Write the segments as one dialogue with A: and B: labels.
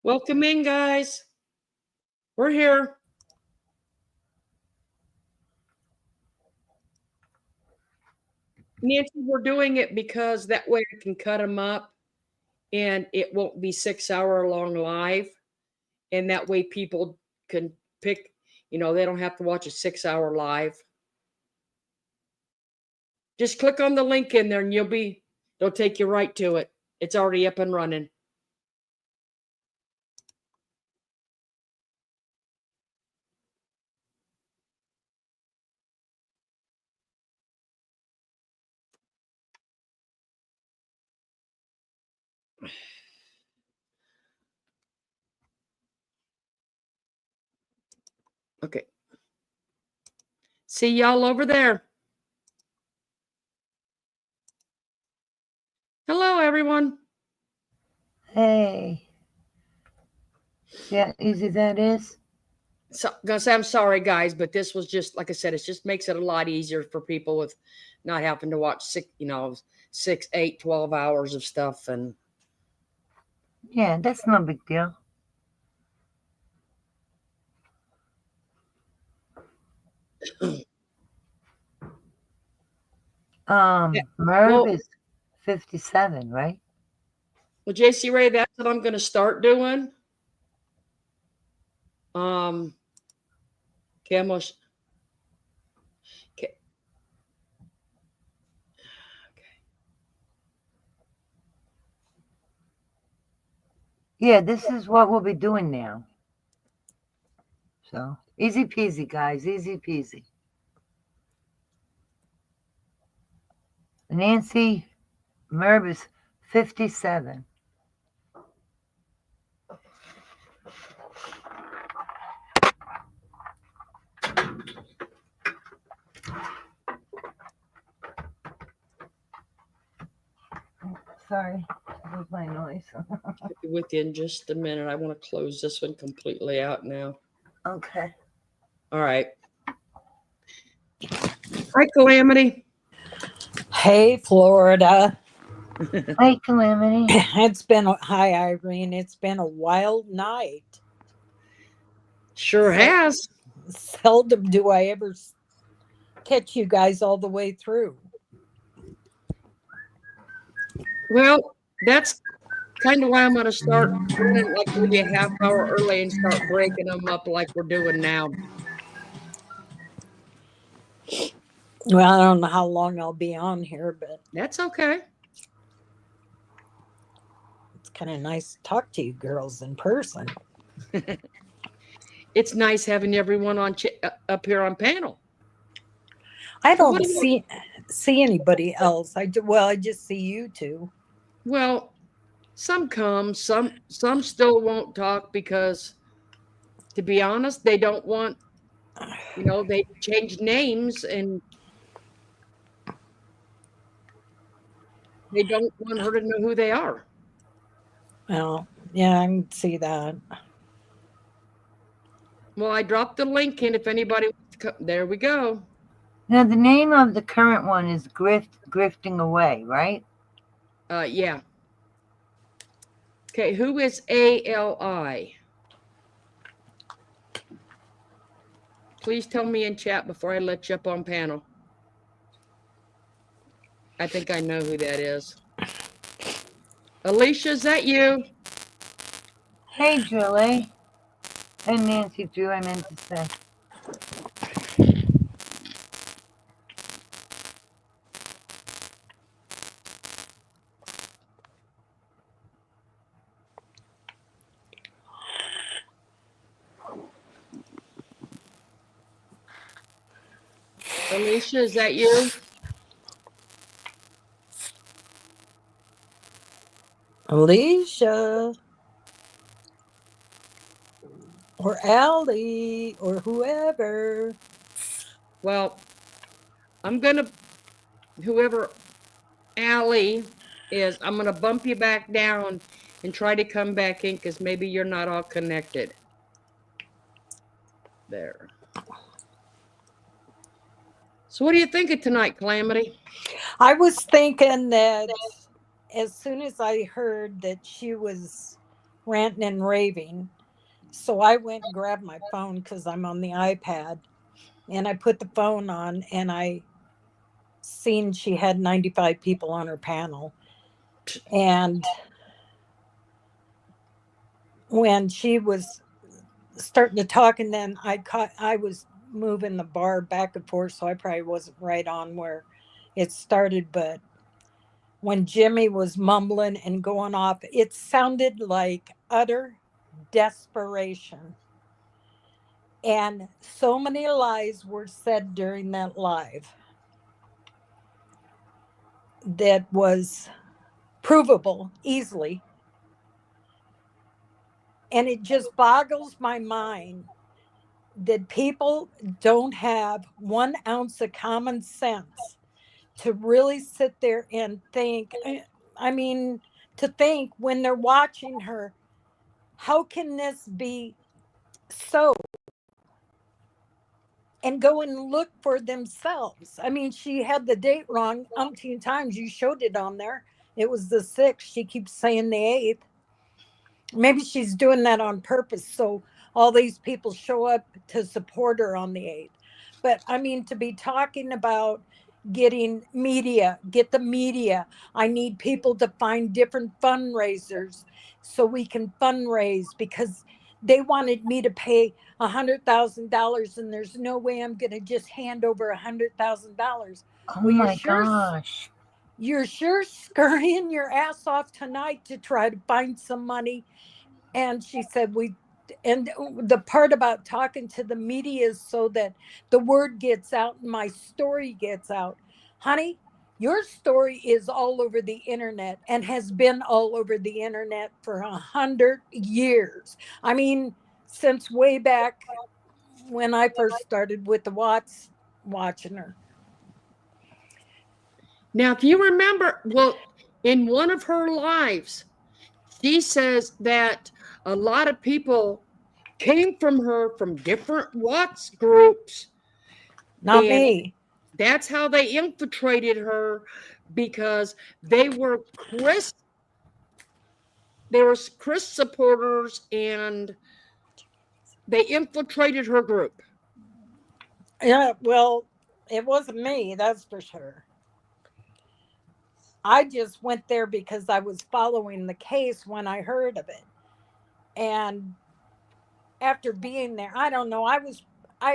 A: Welcome in, guys. We're here. Nancy, we're doing it because that way I can cut them up and it won't be 6 hour long live. And that way people can pick, they don't have to watch a 6 hour live. Just click on the link in there and they'll take you right to it. It's already up and running. Okay. See y'all over there. Hello, everyone.
B: Hey. See how easy that is?
A: So, gonna say I'm sorry, guys, but this was just like I said. It just makes it a lot easier for people with not having to watch 6, 8, 12 hours of stuff. And
B: yeah, that's no big deal. Merv is 57, right?
A: Well, JC Ray, that's what I'm gonna start doing. Okay, okay.
B: Yeah, this is what we'll be doing now. So, easy peasy, guys. Easy peasy. Nancy, Merv is 57. Sorry, that was my noise.
A: I'll be with you in just a minute. I want to close this one completely out now.
B: Okay.
A: All right. Hi, Calamity.
C: Hey, Florida.
B: Hi, Calamity.
C: Hi, Irene. It's been a wild night.
A: Sure has.
C: Seldom do I ever catch you guys all the way through.
A: Well, that's kind of why I'm going to start doing it like maybe a half hour early and start breaking them up like we're doing now.
C: Well, I don't know how long I'll be on here, but
A: that's okay.
C: It's kind of nice to talk to you girls in person.
A: It's nice having everyone on up here on panel.
C: I don't see anybody else. I just see you two.
A: Well, some come, some still won't talk because, to be honest, they don't want, they changed names and they don't want her to know who they are.
C: Well, yeah, I can see that.
A: Well, I dropped the link in if anybody wants to come. There we go.
B: Now, the name of the current one is Grifting Away, right?
A: Yeah. Okay, who is ALI? Please tell me in chat before I let you up on panel. I think I know who that is. Alicia, is that you?
B: Hey, Julie. And Nancy Drew, I meant to say.
A: Alicia, is that you?
C: Alicia. Or Allie, or whoever.
A: Well, I'm going to, whoever Allie is, I'm going to bump you back down and try to come back in because maybe you're not all connected. There. So what do you think of tonight, Calamity?
C: I was thinking that as soon as I heard that she was ranting and raving. So I went and grabbed my phone because I'm on the iPad, and I put the phone on, and I seen she had 95 people on her panel. And when she was starting to talk, and then I was moving the bar back and forth, so I probably wasn't right on where it started. But when Jimmy was mumbling and going off, it sounded like utter desperation. And so many lies were said during that live that was provable easily. And it just boggles my mind that people don't have 1 ounce of common sense to really sit there and think. I mean, to think when they're watching her, how can this be so? And go and look for themselves. I mean, she had the date wrong umpteen times. You showed it on there. It was the 6th. She keeps saying the 8th. Maybe she's doing that on purpose, so all these people show up to support her on the 8th. But I mean, to be talking about getting media, get the media. I need people to find different fundraisers so we can fundraise, because they wanted me to pay $100,000, and there's no way I'm going to just hand over $100,000.
B: Oh
C: Well,
B: my gosh.
C: you're sure scurrying your ass off tonight to try to find some money. And she said, and the part about talking to the media is so that the word gets out and my story gets out. Honey, your story is all over the internet and has been all over the internet for 100 years. I mean, since way back when I first started with the Watts watching her.
A: Now, if you remember, well, in one of her lives, she says that a lot of people came from her from different Watts groups.
C: Not
A: and
C: me.
A: That's how they infiltrated her, because they were Chris supporters, and they infiltrated her group.
C: Yeah, well, it wasn't me, that's for sure. I just went there because I was following the case when I heard of it. And after being there, I don't know, I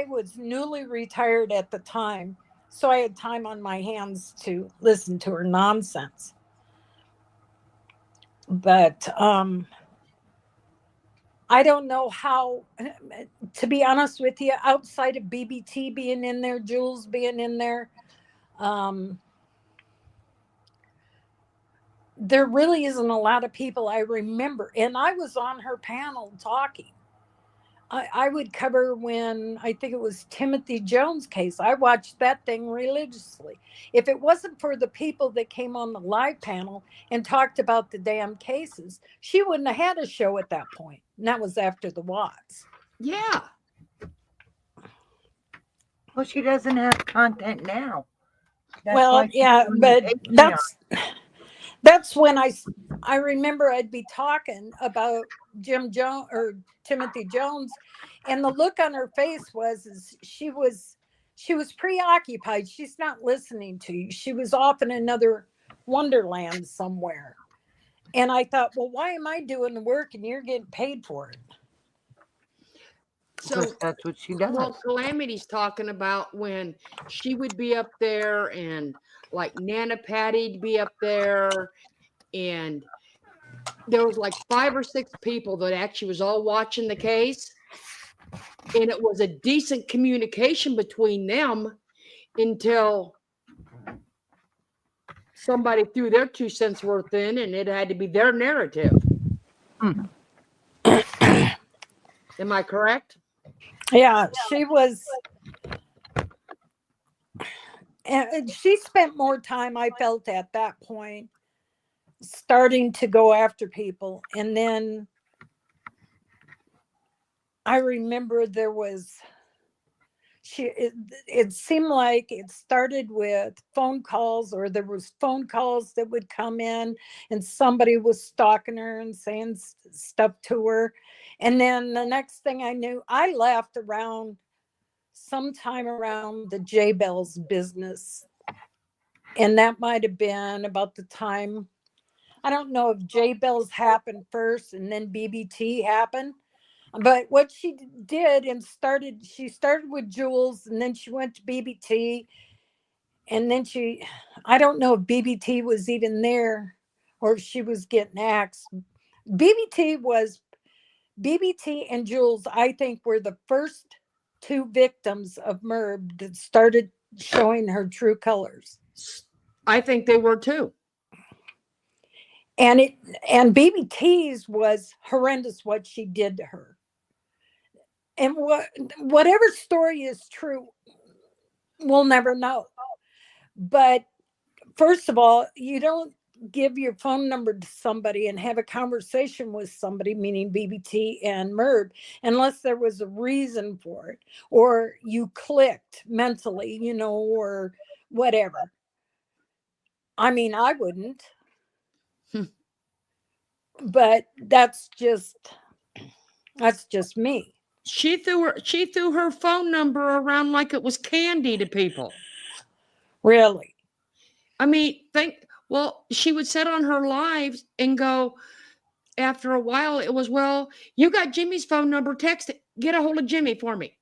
C: was newly retired at the time, so I had time on my hands to listen to her nonsense. But I don't know how, to be honest with you, outside of BBT being in there, Jules being in there, there really isn't a lot of people I remember. And I was on her panel talking. I would cover when I think it was Timothy Jones' case. I watched that thing religiously. If it wasn't for the people that came on the live panel and talked about the damn cases, she wouldn't have had a show at that point. And that was after the Watts.
A: Yeah.
B: Well, she doesn't have content now. That's
C: well,
B: why she's
C: yeah,
B: doing
C: but
B: the Patreon.
C: that's when I remember I'd be talking about Jim Jones or Timothy Jones, and the look on her face was she was preoccupied. She's not listening to you. She was off in another wonderland somewhere. And I thought, well, why am I doing the work and you're getting paid for it?
B: So that's what she does.
A: Well, Calamity's talking about when she would be up there, and like Nana Patty'd be up there, and there was like 5 or 6 people that actually was all watching the case, and it was a decent communication between them until somebody threw their 2 cents worth in, and it had to be their narrative. Am I correct?
C: Yeah, she was. And she spent more time, I felt, at that point, starting to go after people. And then I remember it seemed like it started with phone calls, or there was phone calls that would come in and somebody was stalking her and saying stuff to her. And then the next thing I knew, I left around sometime around the J Bell's business. And that might have been about the time, I don't know if J Bell's happened first and then BBT happened. But what she did she started with Jules, and then she went to BBT, and then I don't know if BBT was even there or if she was getting axed. BBT and Jules, I think, were the first two victims of Merb that started showing her true colors.
A: I think they were too.
C: And BBT's was horrendous what she did to her. And whatever story is true, we'll never know. But first of all, you don't give your phone number to somebody and have a conversation with somebody, meaning BBT and Merb, unless there was a reason for it, or you clicked mentally, or whatever. I mean, I wouldn't. But that's just me.
A: She threw her phone number around like it was candy to people.
C: Really?
A: I mean, she would sit on her lives and go, after a while, it was, well, you got Jimmy's phone number, text it, get a hold of Jimmy for me.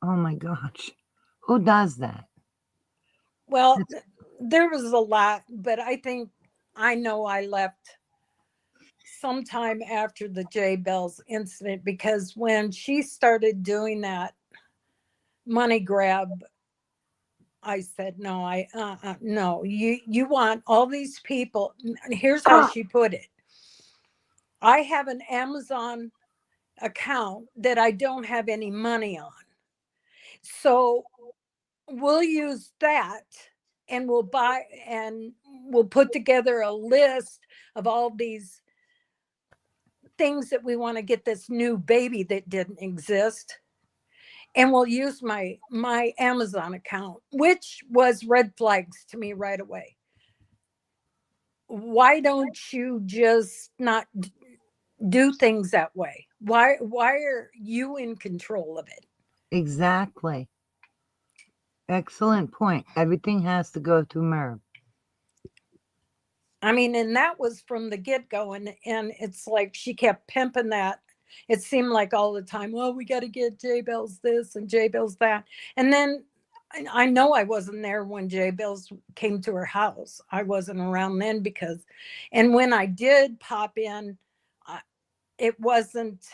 B: Oh my gosh. Who does that?
C: Well, there was a lot, but I know I left sometime after the J Bell's incident, because when she started doing that money grab, I said, no, no, you want all these people. Here's how she put it. I have an Amazon account that I don't have any money on. So we'll use that, and we'll buy, and we'll put together a list of all these things that we want to get this new baby that didn't exist. And we'll use my Amazon account, which was red flags to me right away. Why don't you just not do things that way? Why are you in control of it?
B: Exactly. Excellent point. Everything has to go through Merb.
C: I mean, and that was from the get-go, and it's like she kept pimping that. It seemed like all the time, well, we got to get J Bell's this and J Bell's that. And then I know I wasn't there when J Bell's came to her house. I wasn't around then and when I did pop in, it wasn't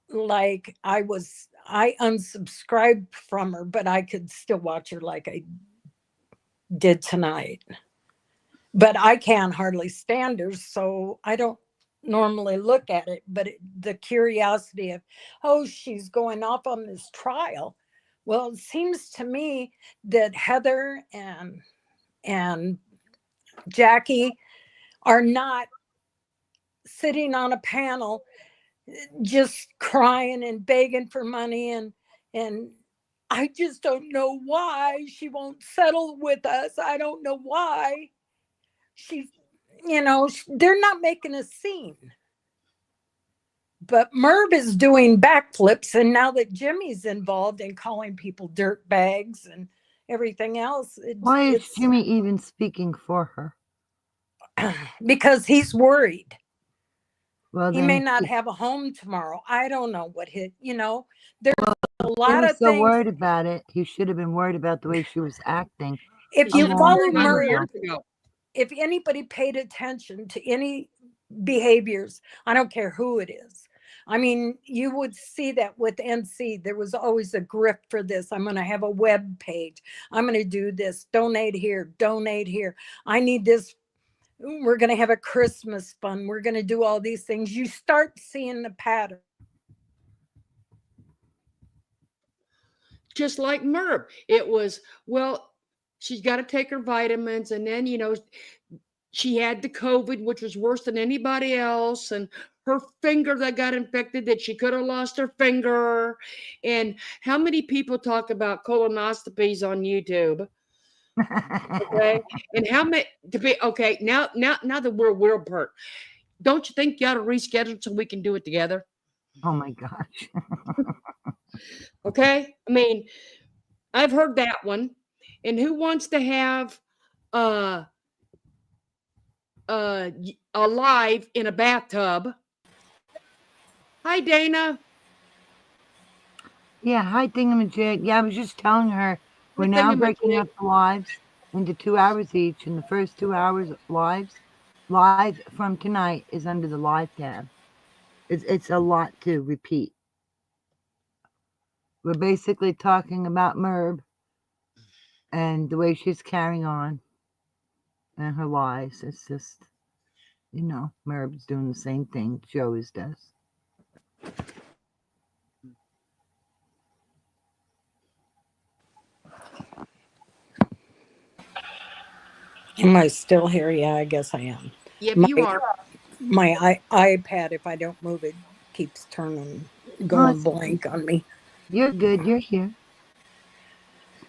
C: like I unsubscribed from her, but I could still watch her like I did tonight. But I can't hardly stand her, so I don't normally look at it. But the curiosity of, oh, she's going off on this trial. Well, it seems to me that Heather and Jackie are not sitting on a panel just crying and begging for money, and I just don't know why she won't settle with us. I don't know why. She's, they're not making a scene. But Merb is doing backflips, and now that Jimmy's involved in calling people dirt bags and everything else,
B: why is Jimmy even speaking for her?
C: Because he's worried.
B: Well,
C: he may not have a home tomorrow. I don't know what there's a lot of
B: so
C: things.
B: Worried about it. He should have been worried about the way she was acting.
C: If you follow Merb,
A: years ago.
C: If anybody paid attention to any behaviors, I don't care who it is. I mean, you would see that with NC. There was always a grift for this. I'm going to have a web page. I'm going to do this. Donate here. Donate here. I need this. We're going to have a Christmas fund. We're going to do all these things. You start seeing the pattern.
A: Just like Merb. It was, well, she's got to take her vitamins, and then, she had the COVID, which was worse than anybody else, and her finger that got infected, that she could have lost her finger. And how many people talk about colonoscopies on YouTube? Okay. And how many to be okay now that we're real part, don't you think you ought to reschedule so we can do it together?
B: Oh my gosh.
A: Okay. I mean, I've heard that one. And who wants to have a live in a bathtub? Hi, Dana.
B: Yeah, hi Thingamajig. Yeah, I was just telling her we're
A: Hi,
B: now breaking
A: Thingamajig.
B: up the lives into 2 hours each, and the first 2 hours live from tonight is under the live tab. It's a lot to repeat. We're basically talking about Merb and the way she's carrying on and her lies. It's just, Merb's doing the same thing she always does.
C: Am I still here? Yeah, I guess I am.
A: Yep,
C: My,
A: you are.
C: my iPad, if I don't move it, keeps going blank on me.
B: You're good. You're here.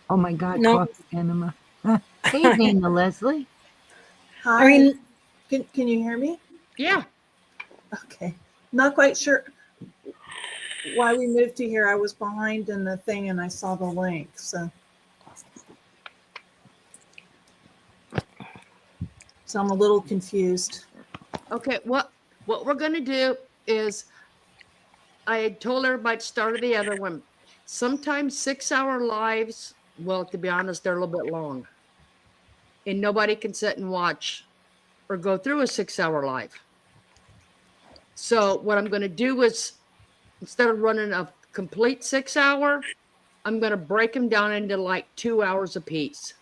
B: Oh my God,
C: No.
B: coffee enema. Hey, Dana Leslie.
D: Hi.
C: I mean,
D: can you hear me?
A: Yeah.
D: Okay. Not quite sure why we moved to here. I was behind in the thing and I saw the link. So I'm a little confused.
A: Okay. What we're gonna do is, I had told everybody to start the other one. Sometimes 6-hour lives, well, to be honest, they're a little bit long. And nobody can sit and watch or go through a 6-hour live. So what I'm going to do is, instead of running a complete 6-hour, I'm going to break them down into like 2 hours a piece.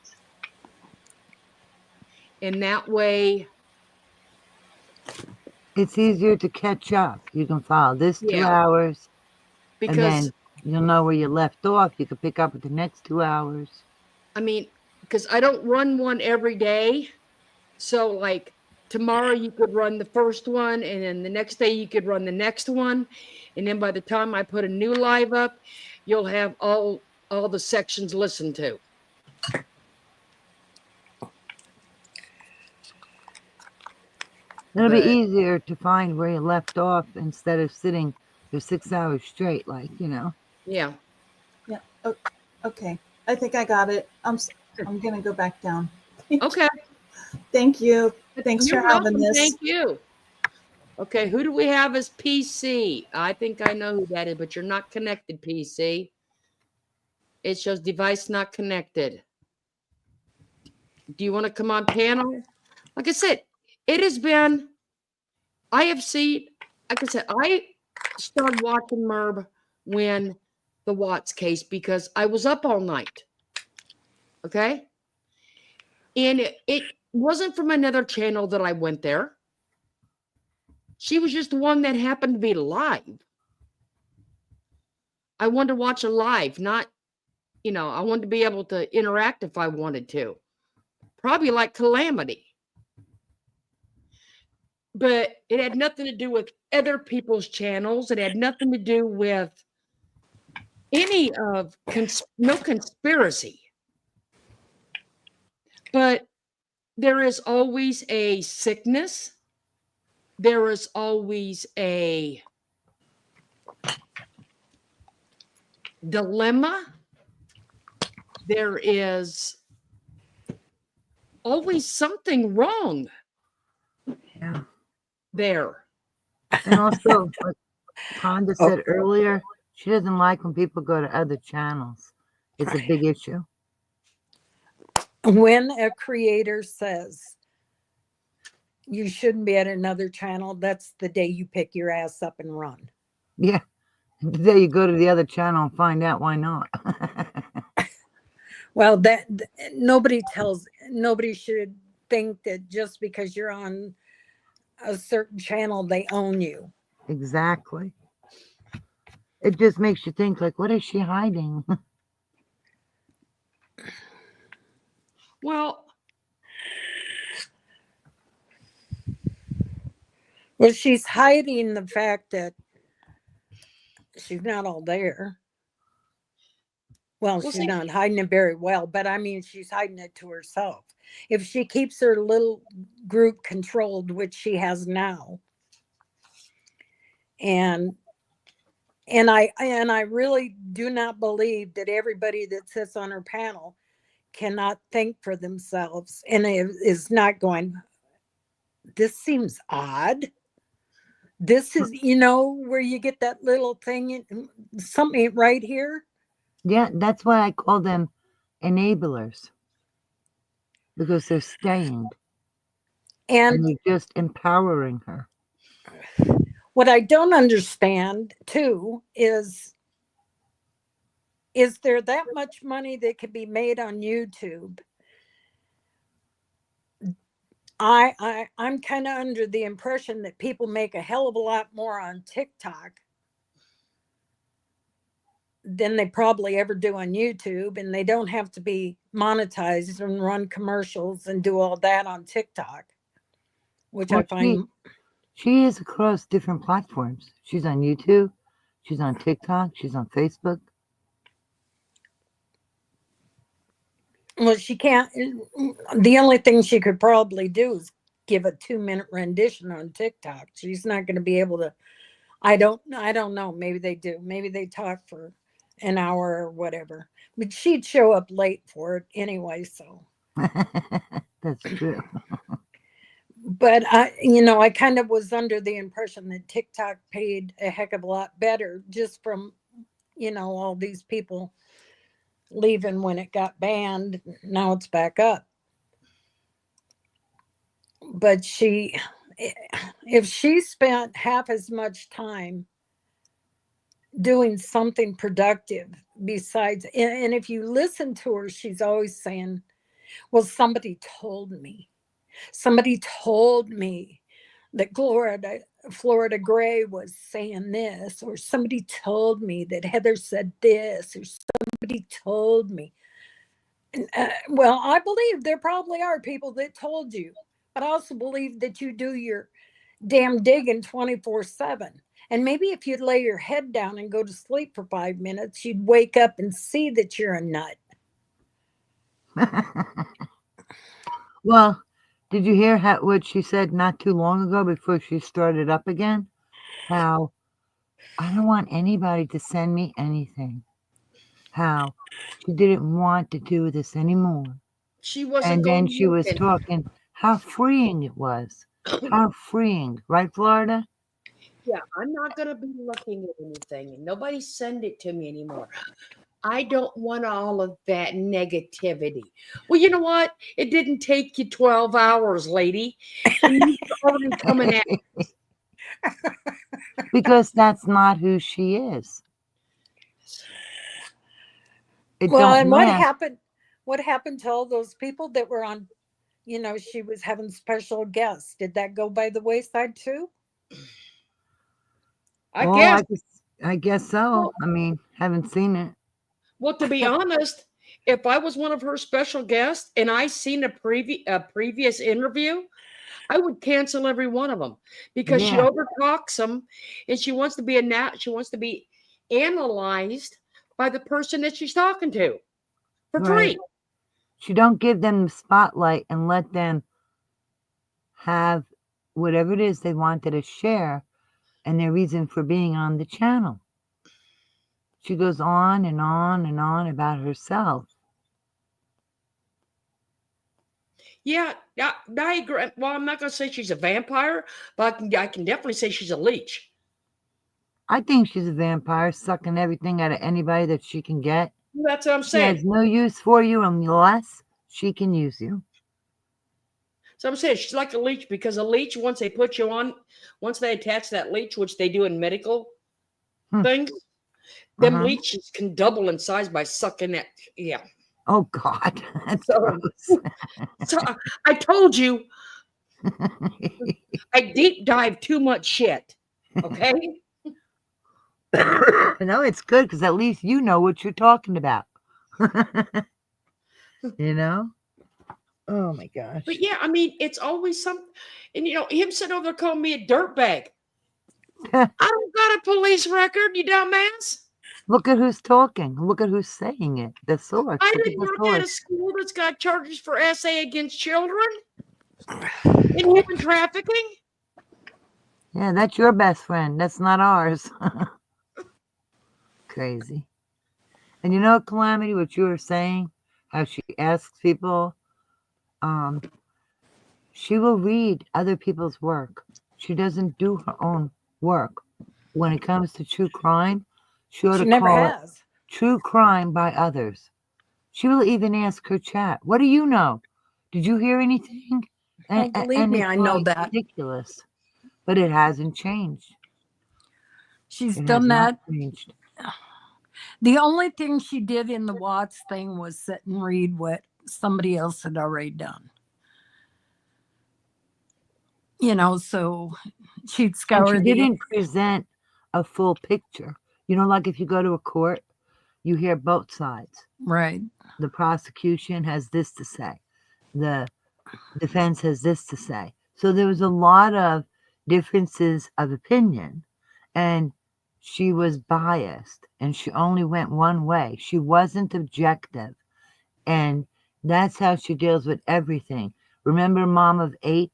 A: And that way,
B: it's easier to catch up. You can follow this 2 hours,
A: because,
B: and then you'll know where you left off. You can pick up with the next 2 hours.
A: I mean, because I don't run one every day. So like tomorrow you could run the first one, and then the next day you could run the next one. And then by the time I put a new live up, you'll have all the sections listened to.
B: It'll be easier to find where you left off instead of sitting for 6 hours straight,
A: Yeah.
D: Yeah. Oh, okay. I think I got it. I'm going to go back down.
A: Okay.
D: Thank you. Thanks
A: You're
D: for having
A: welcome.
D: this.
A: Thank you. Okay, who do we have as PC? I think I know who that is, but you're not connected, PC. It shows device not connected. Do you want to come on panel? Like I said, it has been, I have seen, like I said, I started watching Merb when the Watts case, because I was up all night. Okay? And it wasn't from another channel that I went there. She was just the one that happened to be live. I wanted to watch a live, not, I wanted to be able to interact if I wanted to. Probably like Calamity. But it had nothing to do with other people's channels. It had nothing to do with any of, no conspiracy. But there is always a sickness. There is always a dilemma. There is always something wrong.
B: Yeah.
A: There.
B: And also, like Fonda said earlier, she doesn't like when people go to other channels. It's a big issue.
C: When a creator says you shouldn't be at another channel, that's the day you pick your ass up and run.
B: Yeah. The day you go to the other channel and find out why not.
C: Well, nobody should think that just because you're on a certain channel, they own you.
B: Exactly. It just makes you think, like, what is she hiding?
A: Well,
C: Well, she's hiding the fact that she's not all there. Well,
A: Well,
C: she's
A: see,
C: not hiding it very well, but I mean, she's hiding it to herself. If she keeps her little group controlled, which she has now, and I really do not believe that everybody that sits on her panel cannot think for themselves and is not going, this seems odd. This is, where you get that little thing, something ain't right here.
B: Yeah, that's why I call them enablers, because they're staying and
C: And
B: they're just empowering her.
C: what I don't understand too is there that much money that could be made on YouTube? I'm kind of under the impression that people make a hell of a lot more on TikTok than they probably ever do on YouTube, and they don't have to be monetized and run commercials and do all that on TikTok, which
B: Well,
C: I find.
B: she is across different platforms. She's on YouTube, she's on TikTok, she's on Facebook.
C: Well, she can't. The only thing she could probably do is give a 2-minute rendition on TikTok. She's not going to be able to. I don't know. Maybe they do. Maybe they talk for an hour or whatever. But she'd show up late for it anyway. So.
B: That's true.
C: But I kind of was under the impression that TikTok paid a heck of a lot better just from, all these people leaving when it got banned. Now it's back up. But if she spent half as much time doing something productive besides, and if you listen to her, she's always saying, well, somebody told me that Florida Gray was saying this, or somebody told me that Heather said this, or somebody told me. And, well, I believe there probably are people that told you, but I also believe that you do your damn digging 24/7. And maybe if you'd lay your head down and go to sleep for 5 minutes, you'd wake up and see that you're a nut.
B: Well, did you hear what she said not too long ago before she started up again? How I don't want anybody to send me anything. How she didn't want to do this anymore.
A: she wasn't
B: And then
A: going
B: she was
A: looking.
B: talking how freeing it was. How freeing, right, Florida?
A: Yeah, I'm not going to be looking at anything, and nobody send it to me anymore. I don't want all of that negativity. Well, you know what? It didn't take you 12 hours, lady. And you're already coming at
B: Because that's not who she is. It
C: Well,
B: don't
C: and
B: matter.
C: what happened to all those people that were on, she was having special guests? Did that go by the wayside too?
A: I
B: Oh,
A: guess.
B: I guess so. I mean, haven't seen it.
A: Well, to be honest, if I was one of her special guests and I seen a previous interview, I would cancel every one of them because she
B: Yeah,
A: overtalks them, and she wants to be analyzed by the person that she's talking to for
B: right.
A: free.
B: She don't give them the spotlight and let them have whatever it is they wanted to share and their reason for being on the channel. She goes on and on and on about herself.
A: Yeah, I agree. Well, I'm not going to say she's a vampire, but I can definitely say she's a leech.
B: I think she's a vampire, sucking everything out of anybody that she can get.
A: That's what I'm
B: She has
A: saying.
B: no use for you unless she can use you.
A: So I'm saying she's like a leech, because a leech, once they attach that leech, which they do in medical things, them
B: Uh-huh.
A: leeches can double in size by sucking that. Yeah.
B: Oh, God. That's
A: So,
B: gross.
A: so I told you I deep dive too much shit. Okay.
B: No, it's good because at least you know what you're talking about. You know? Oh my gosh.
A: But yeah, I mean, it's always something. And him sitting over there calling me a dirtbag. I don't got a police record, you dumbass.
B: Look at who's talking. Look at who's saying it. The source.
A: I
B: Look at
A: didn't
B: the
A: work at a
B: source.
A: school that's got charges for SA against children and human trafficking.
B: Yeah, that's your best friend. That's not ours. Crazy. And you know, Calamity, what you were saying, how she asks people, she will read other people's work. She doesn't do her own work. When it comes to true crime, she ought
C: She
B: to
C: never
B: call it
C: has.
B: true crime by others. She will even ask her chat, what do you know? Did you hear anything?
C: Oh, believe me,
B: it's
C: I know
B: like
C: that.
B: ridiculous. But it hasn't changed.
C: She's
B: It
C: done
B: has
C: that.
B: not changed.
C: The only thing she did in the Watts thing was sit and read what somebody else had already done. So she'd
B: And
C: scour
B: she
C: the
B: didn't present a full picture. Like if you go to a court, you hear both sides.
C: right.
B: The prosecution has this to say. The defense has this to say. So there was a lot of differences of opinion, and she was biased, and she only went one way. She wasn't objective, and that's how she deals with everything. Remember Mom of 8,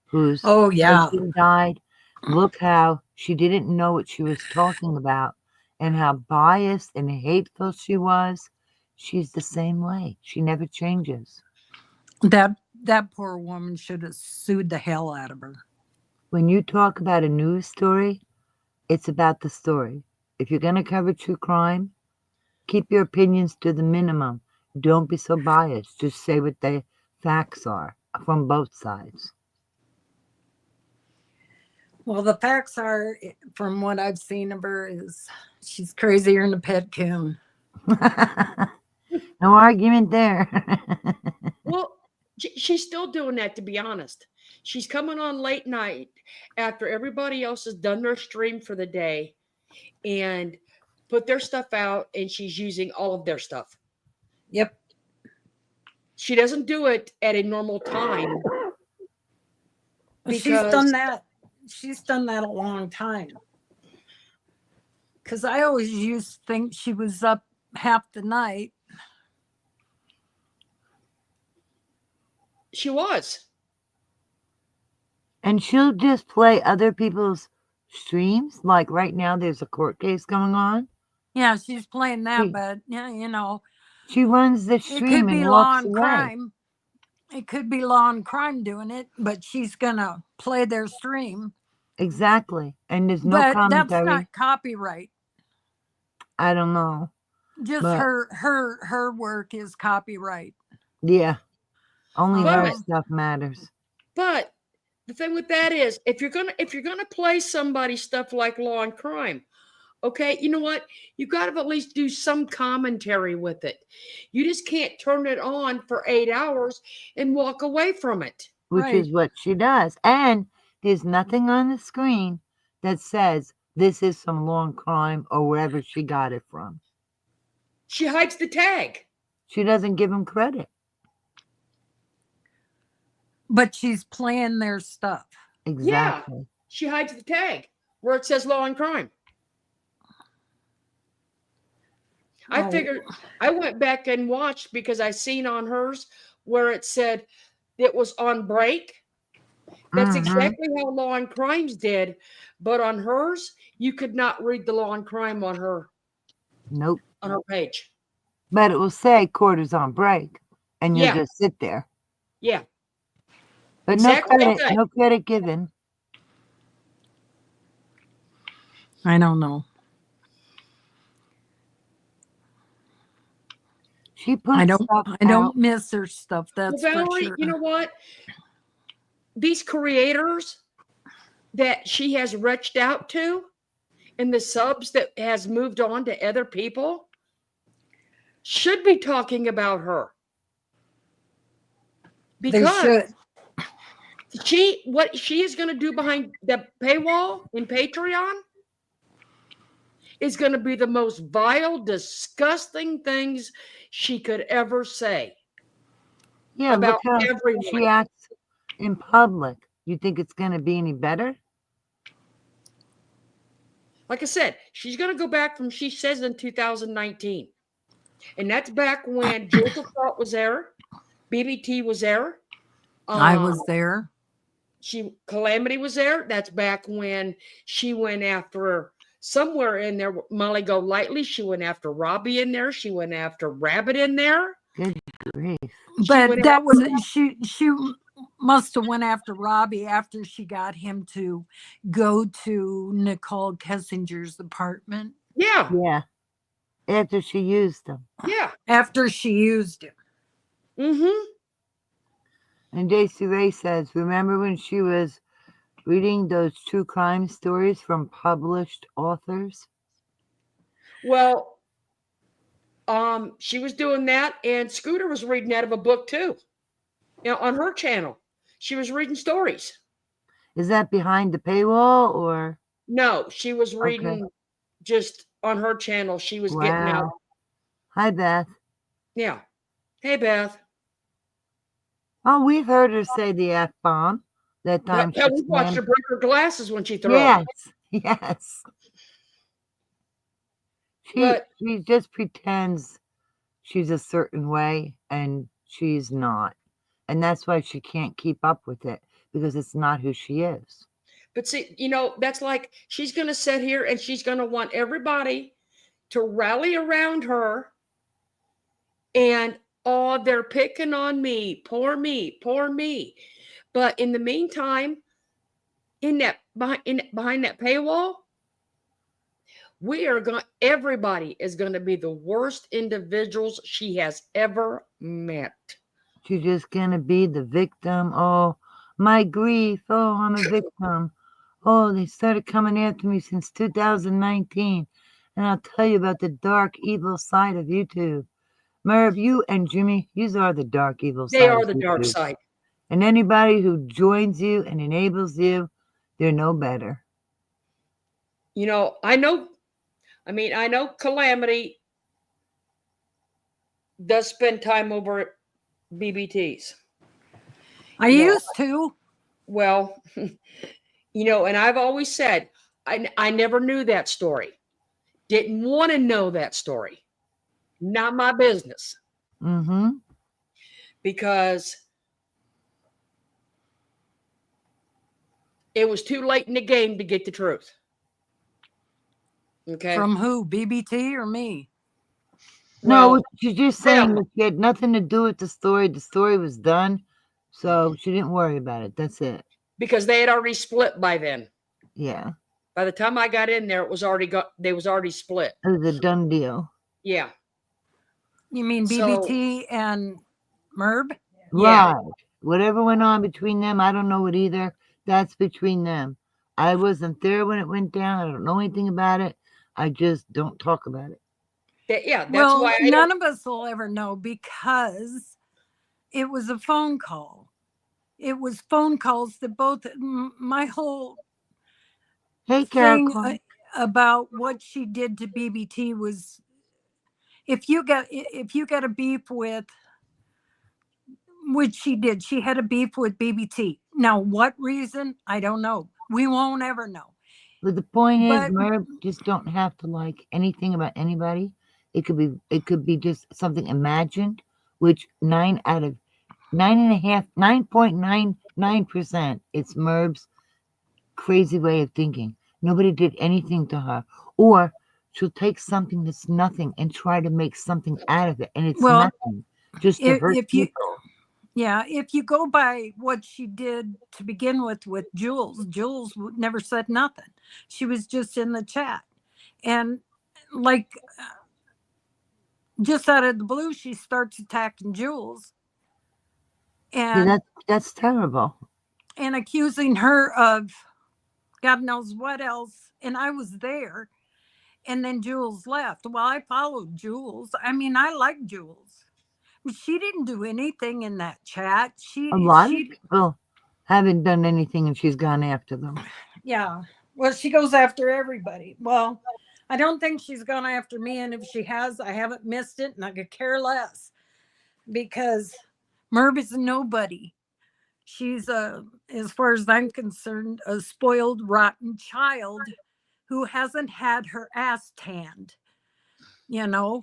B: whose
C: Oh yeah.
B: husband died? Look how she didn't know what she was talking about, and how biased and hateful she was. She's the same way. She never changes.
C: That poor woman should have sued the hell out of her.
B: When you talk about a news story, it's about the story. If you're going to cover true crime, keep your opinions to the minimum. Don't be so biased. Just say what the facts are from both sides.
C: Well, the facts are, from what I've seen of her, is she's crazier than a pet coon.
B: No argument there.
A: Well, she's still doing that, to be honest. She's coming on late night after everybody else has done their stream for the day and put their stuff out, and she's using all of their stuff.
C: Yep.
A: She doesn't do it at a normal time.
C: She's
A: Because
C: done that. She's done that a long time. Because I always used to think she was up half the night.
A: she was.
B: And she'll just play other people's streams. Like right now, there's a court case going on.
C: Yeah, she's playing that,
B: She-
C: but
B: She runs the
C: it could
B: stream
C: be
B: and
C: law
B: walks
C: and
B: away.
C: crime. It could be law and crime doing it, but she's gonna play their stream.
B: Exactly. And there's no
C: But that's
B: commentary.
C: not copyright.
B: I don't know.
C: Just
B: But-
C: her work is copyright.
B: Yeah. Only her
A: But-
B: stuff matters.
A: But the thing with that is, if you're gonna play somebody's stuff like law and crime, okay, you know what? You got to at least do some commentary with it. You just can't turn it on for 8 hours and walk away from it.
B: Which
C: Right.
B: is what she does. And there's nothing on the screen that says this is some long crime or wherever she got it from.
A: She hides the tag.
B: She doesn't give him credit.
C: But she's playing their stuff.
B: Exactly.
A: She hides the tag where it says law and crime. I
C: Oh.
A: figured, I went back and watched because I seen on hers where it said it was on break. That's
B: Mhm.
A: exactly how law and crimes did. But on hers, you could not read the law and crime on her
B: Nope.
A: page.
B: But it will say court is on break. And you'll
A: Yeah.
B: just sit there.
A: Yeah.
B: But
A: Exactly
B: no
A: like
B: credit,
A: that.
B: no credit given.
C: I don't know.
B: She puts
C: I don't
B: stuff
C: don't miss her stuff. That's
A: Well,
C: for
A: Valerie,
C: sure.
A: you know what? These creators that she has reached out to and the subs that has moved on to other people should be talking about her.
C: They
A: Because
C: should.
A: what she is going to do behind the paywall in Patreon is going to be the most vile, disgusting things she could ever say.
B: Yeah,
A: about
B: look how she
A: everyone.
B: acts in public. You think it's going to be any better?
A: Like I said, she's going to go back from, she says, in 2019. And that's back when Joseph Thought was there, BBT was there.
C: I was there.
A: Calamity was there. That's back when she went after somewhere in there. Molly Go Lightly. She went after Robbie in there. She went after Rabbit in there.
B: Good grief.
C: But that was she must have went after Robbie after she got him to go to Nicole Kessinger's apartment.
A: Yeah.
B: Yeah. After she used them.
A: Yeah.
C: After she used him.
A: Mm-hmm.
B: And Daisy Ray says, remember when she was reading those true crime stories from published authors?
A: Well, she was doing that, and Scooter was reading out of a book too. You know, on her channel. She was reading stories.
B: Is that behind the paywall or?
A: No, she was reading just on her channel. She was getting out.
B: Hi, Beth.
A: Yeah. Hey, Beth.
B: Oh, we've heard her say the F-bomb that time.
A: Yeah, we watched her break her glasses when she threw
B: Yes,
A: them.
B: yes. She just pretends she's a certain way and she's not. And that's why she can't keep up with it, because it's not who she is.
A: But see, you know, that's like she's going to sit here and she's going to want everybody to rally around her. And, oh, they're picking on me. Poor me. Poor me. But in the meantime, behind that paywall, everybody is going to be the worst individuals she has ever met.
B: She's just going to be the victim. Oh, my grief. Oh, I'm a victim. Oh, they started coming after me since 2019. And I'll tell you about the dark, evil side of YouTube. Merv, you and Jimmy, these are the dark, evil side.
A: They are the dark side.
B: And anybody who joins you and enables you, they're no better.
A: You know, I know Calamity does spend time over at BBT's.
C: I used to.
A: Well, you know, and I've always said, I never knew that story. Didn't want to know that story. Not my business.
B: Mm-hmm.
A: Because it was too late in the game to get the truth. Okay.
C: From who? BBT or me?
B: No, she's just saying that she had nothing to do with the story. The story was done, so she didn't worry about it. That's it.
A: Because they had already split by then.
B: Yeah.
A: By the time I got in there, they was already split.
B: It was a done deal.
A: Yeah.
C: You mean BBT and Merb?
B: Right. Yeah. Whatever went on between them, I don't know it either. That's between them. I wasn't there when it went down. I don't know anything about it. I just don't talk about it.
A: That's why
C: none of us will ever know, because it was a phone call. It was phone calls that both my whole thing about what she did to BBT was, if you got a beef with, which she did, she had a beef with BBT. Now, what reason? I don't know. We won't ever know.
B: But the point is, Merv, just don't have to like anything about anybody. It could be just something imagined, which 9.99%, it's Merv's crazy way of thinking. Nobody did anything to her. Or she'll take something that's nothing and try to make something out of it. And it's nothing. Just to hurt people.
C: Yeah, if you go by what she did to begin with Jules never said nothing. She was just in the chat. And like, just out of the blue, she starts attacking Jules. And
B: that's terrible.
C: And accusing her of God knows what else. And I was there. And then Jules left. Well, I followed Jules. I mean, I like Jules. She didn't do anything in that chat.
B: A lot of people haven't done anything and she's gone after them.
C: Yeah. Well, she goes after everybody. Well, I don't think she's gone after me. And if she has, I haven't missed it and I could care less. Because Merv is nobody. She's as far as I'm concerned, a spoiled, rotten child who hasn't had her ass tanned, you know,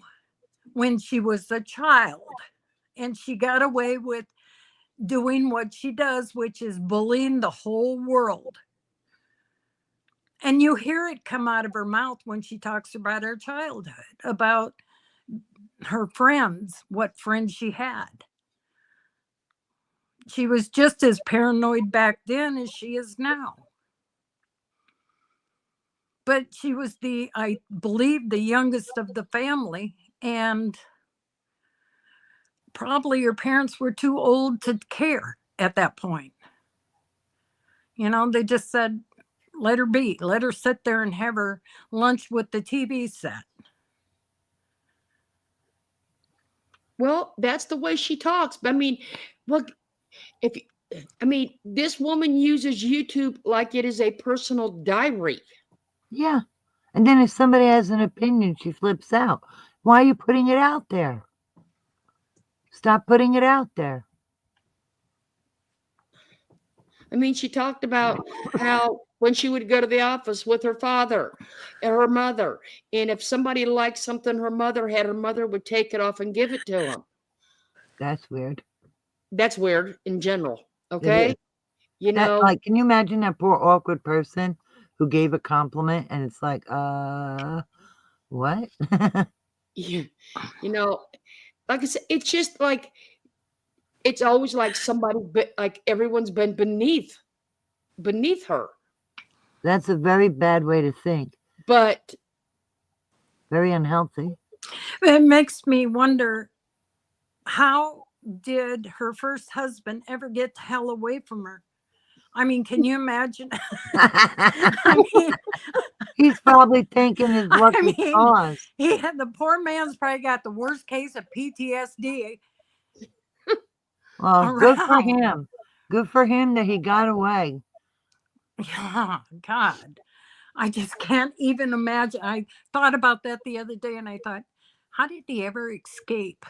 C: when she was a child. And she got away with doing what she does, which is bullying the whole world. And you hear it come out of her mouth when she talks about her childhood, about her friends, what friends she had. She was just as paranoid back then as she is now. But she was I believe, the youngest of the family. And probably her parents were too old to care at that point. You know, they just said, let her be. Let her sit there and have her lunch with the TV set.
A: Well, that's the way she talks. I mean, look, this woman uses YouTube like it is a personal diary.
B: Yeah. And then if somebody has an opinion, she flips out. Why are you putting it out there? Stop putting it out there.
A: I mean, she talked about how when she would go to the office with her father and her mother, and if somebody liked something her mother had, her mother would take it off and give it to them.
B: That's weird.
A: That's weird in general.
B: It
A: Okay.
B: is.
A: You
B: That,
A: know,
B: like, can you imagine that poor awkward person who gave a compliment and it's like, what?
A: you know, like I said, it's just like, it's always like somebody, like everyone's been beneath her.
B: That's a very bad way to think.
A: But
B: Very unhealthy.
C: It makes me wonder, how did her first husband ever get the hell away from her? I mean, can you imagine? I mean,
B: He's probably thinking his lucky stars.
C: The poor man's probably got the worst case of PTSD.
B: Well, good for
C: around.
B: him. Good for him that he got away.
C: Yeah, God, I just can't even imagine. I thought about that the other day and I thought, how did he ever escape?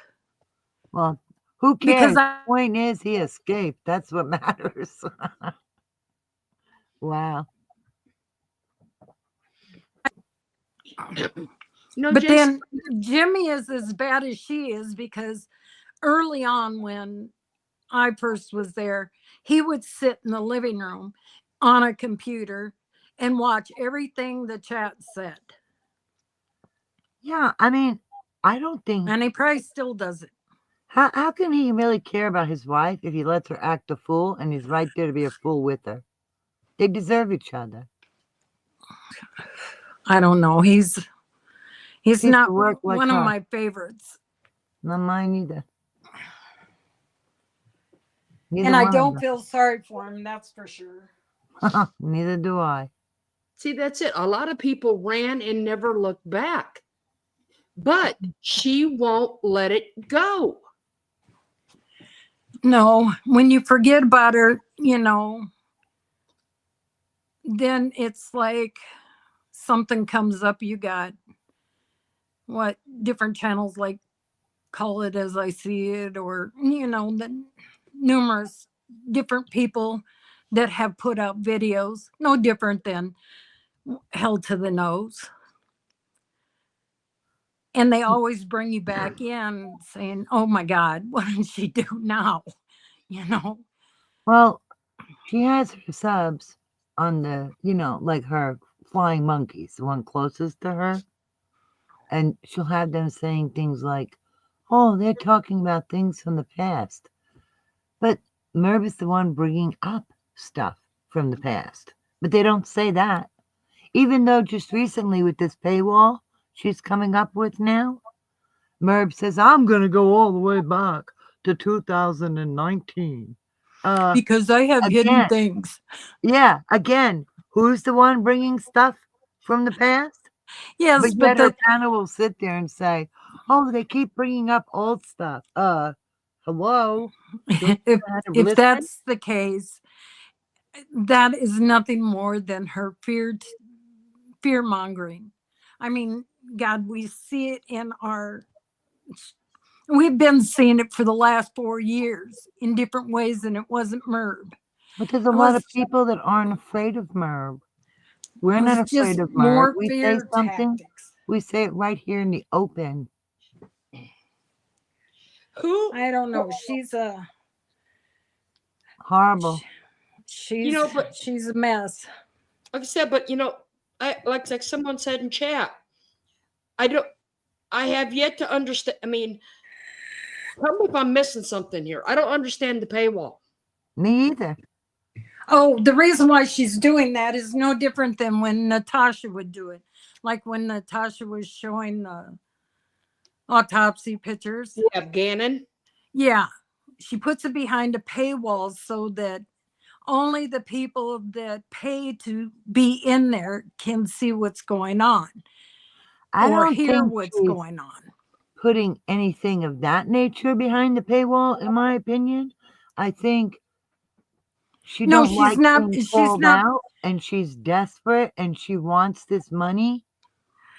B: Well, who
C: Because
B: cares? The point is he escaped. That's what matters. Wow.
C: But then Jimmy is as bad as she is, because early on when I first was there, he would sit in the living room on a computer and watch everything the chat said.
B: Yeah, I mean, I don't think.
C: And he probably still does it.
B: How can he really care about his wife if he lets her act a fool and he's right there to be a fool with her? They deserve each other.
C: I don't know. He's not
B: like
C: one of my favorites.
B: Not mine either.
C: And I don't feel sorry for him, that's for sure.
B: Neither do I.
A: See, that's it. A lot of people ran and never looked back. But she won't let it go.
C: No, when you forget about her, you know, then it's like something comes up. You got different channels, like Call It As I See It, or, you know, the numerous different people that have put out videos, no different than Held to the Nose. And they always bring you back in saying, oh my God, what did she do now? You know?
B: Well, she has her subs on the, like her flying monkeys, the one closest to her. And she'll have them saying things like, oh, they're talking about things from the past. But Merv is the one bringing up stuff from the past. But they don't say that. Even though just recently with this paywall she's coming up with now, Merv says, I'm going to go all the way back to 2019.
C: Because I have hidden things.
B: Yeah, again, who's the one bringing stuff from the past?
C: Yes,
B: but the panel will sit there and say, oh, they keep bringing up old stuff. Hello?
C: If that's the case, that is nothing more than her fear mongering. I mean, God, we see it in our We've been seeing it for the last 4 years in different ways, and it wasn't Merb.
B: But there's a
C: It
B: lot
C: was,
B: of people that aren't afraid of Merb. We're
C: it
B: not
C: was just
B: afraid of Merb.
C: more
B: We say
C: fear
B: something,
C: tactics.
B: we say it right here in the open.
A: Who,
C: I don't know. She's a
B: Horrible.
C: she's
A: but
C: she's a mess.
A: like I said, but like someone said in chat, I have yet to understand. I mean, tell me if I'm missing something here. I don't understand the paywall.
B: Me either.
C: Oh, the reason why she's doing that is no different than when Natasha would do it. Like when Natasha was showing the autopsy pictures.
A: Yeah, Gannon.
C: Yeah. She puts it behind a paywall so that only the people that pay to be in there can see what's going on
B: I
C: or
B: don't
C: hear
B: think
C: what's
B: she's
C: going on.
B: putting anything of that nature behind the paywall, in my opinion. I think she
C: No,
B: don't like being
C: she's
B: called
C: not.
B: out, and she's desperate, and she wants this money,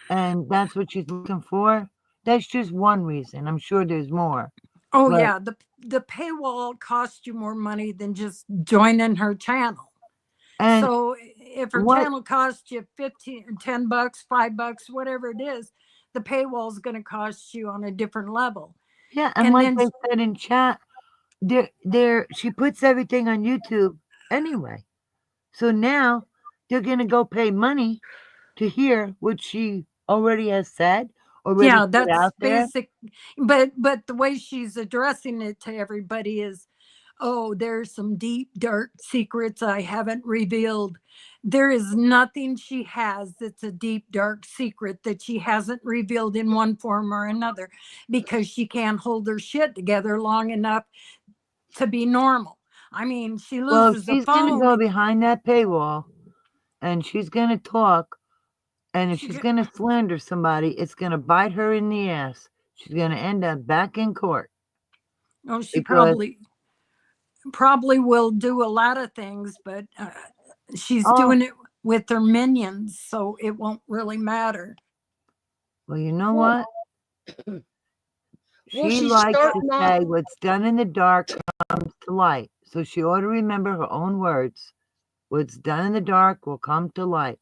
B: and that's what she's looking for. That's just one reason. I'm sure there's more.
C: Oh
B: But
C: yeah, the paywall costs you more money than just joining her channel.
B: and
C: So if her
B: what
C: channel costs you 15, 10 bucks, $5, whatever it is, the paywall is going to cost you on a different level.
B: yeah, and
C: And
B: like
C: then
B: they said in chat, there she puts everything on YouTube anyway. So now they're gonna go pay money to hear what she already has said, already
C: yeah,
B: put
C: that's
B: out there.
C: basic. But the way she's addressing it to everybody is, oh, there's some deep, dark secrets I haven't revealed. There is nothing she has that's a deep, dark secret that she hasn't revealed in one form or another because she can't hold her shit together long enough to be normal. I mean, she
B: Well,
C: loses a
B: she's gonna go
C: phone.
B: behind that paywall and she's gonna talk. And if
C: She,
B: she's gonna slander somebody, it's gonna bite her in the ass. She's gonna end up back in court.
C: oh, she
B: Because
C: probably will do a lot of things, but she's
B: oh,
C: doing it with her minions, so it won't really matter.
B: well, you know
A: Well,
B: what?
A: well,
B: She
A: she's
B: likes to
A: starting
B: say
A: off.
B: what's done in the dark comes to light. So she ought to remember her own words. What's done in the dark will come to light.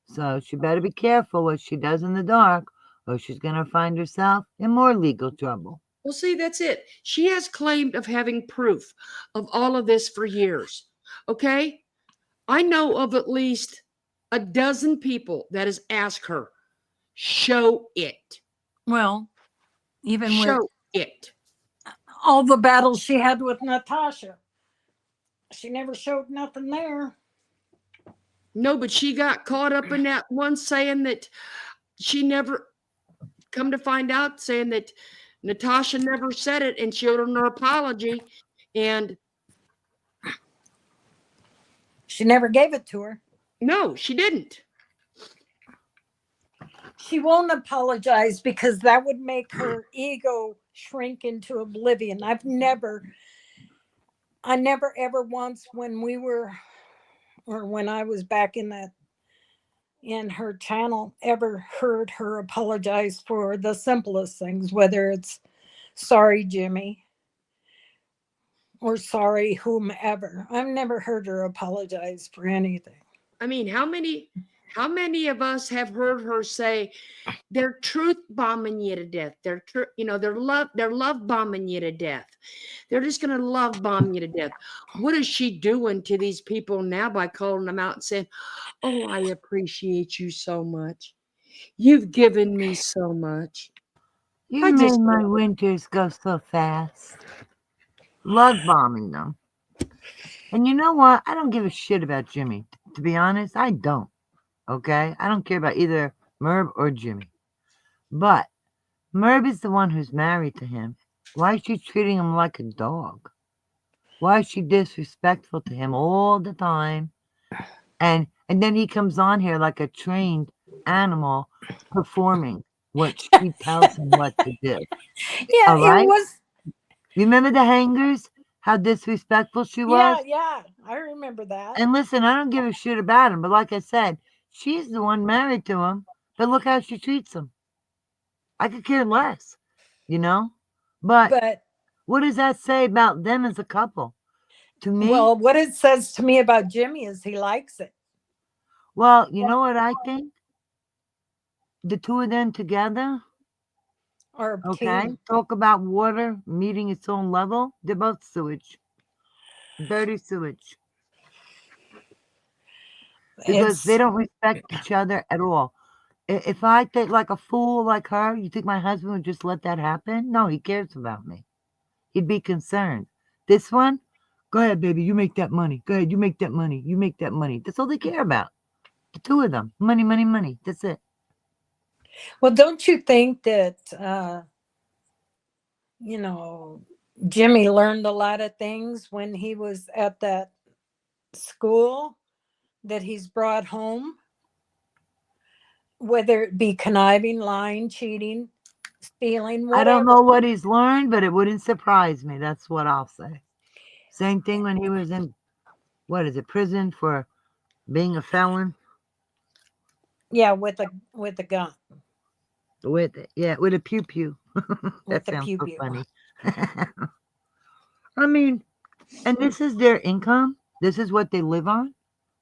B: So she better be careful what she does in the dark, or she's going to find herself in more legal trouble.
A: Well, see, that's it. She has claimed of having proof of all of this for years. Okay, I know of at least a dozen people that has asked her, show it,
C: Well, even with
A: show it.
C: all the battles she had with Natasha, she never showed nothing there.
A: No, but she got caught up in that one saying that she never, come to find out, saying that Natasha never said it and showed her apology. And
C: She never gave it to her.
A: no, she didn't.
C: She won't apologize because that would make her ego shrink into oblivion. I never ever once when we were, or when I was back in her channel, ever heard her apologize for the simplest things, whether it's sorry, Jimmy, or sorry, whomever. I've never heard her apologize for anything.
A: I mean, how many of us have heard her say they're truth bombing you to death? They're love bombing you to death. They're just gonna love bomb you to death. What is she doing to these people now by calling them out and saying, "Oh, I appreciate you so much. You've given me so much."
B: You
A: I
B: made
A: just
B: my winters go so fast. Love bombing them. And you know what? I don't give a shit about Jimmy. To be honest, I don't. Okay? I don't care about either Merv or Jimmy. But Merv is the one who's married to him. Why is she treating him like a dog? Why is she disrespectful to him all the time? And then he comes on here like a trained animal performing what she tells him what to do.
C: Yeah,
B: All right?
C: it was.
B: You remember the hangers? How disrespectful she was?
C: Yeah, I remember that.
B: And listen, I don't give a shit about him, but like I said, she's the one married to him. But look how she treats him. I could care less, you know? But
C: But
B: what does that say about them as a couple? To me,
C: well, what it says to me about Jimmy is he likes it.
B: well, you know what I think? The two of them together,
C: Or
B: okay,
C: team.
B: talk about water meeting its own level. They're both sewage, dirty sewage, because they
C: It's
B: don't respect each other at all. If I think like a fool like her, you think my husband would just let that happen? No, he cares about me. He'd be concerned. This one, go ahead, baby, you make that money. Go ahead, you make that money. You make that money. That's all they care about. The two of them. Money, money, money. That's it.
C: well, don't you think that Jimmy learned a lot of things when he was at that school that he's brought home, whether it be conniving, lying, cheating, stealing,
B: I don't
C: whatever.
B: know what he's learned, but it wouldn't surprise me. That's what I'll say. Same thing when he was in, what is it, prison for being a felon?
C: Yeah, with a gun,
B: With a pew pew.
C: with
B: That
C: the
B: sounds
C: pew
B: so
C: pew.
B: funny. I mean, and this is their income. This is what they live on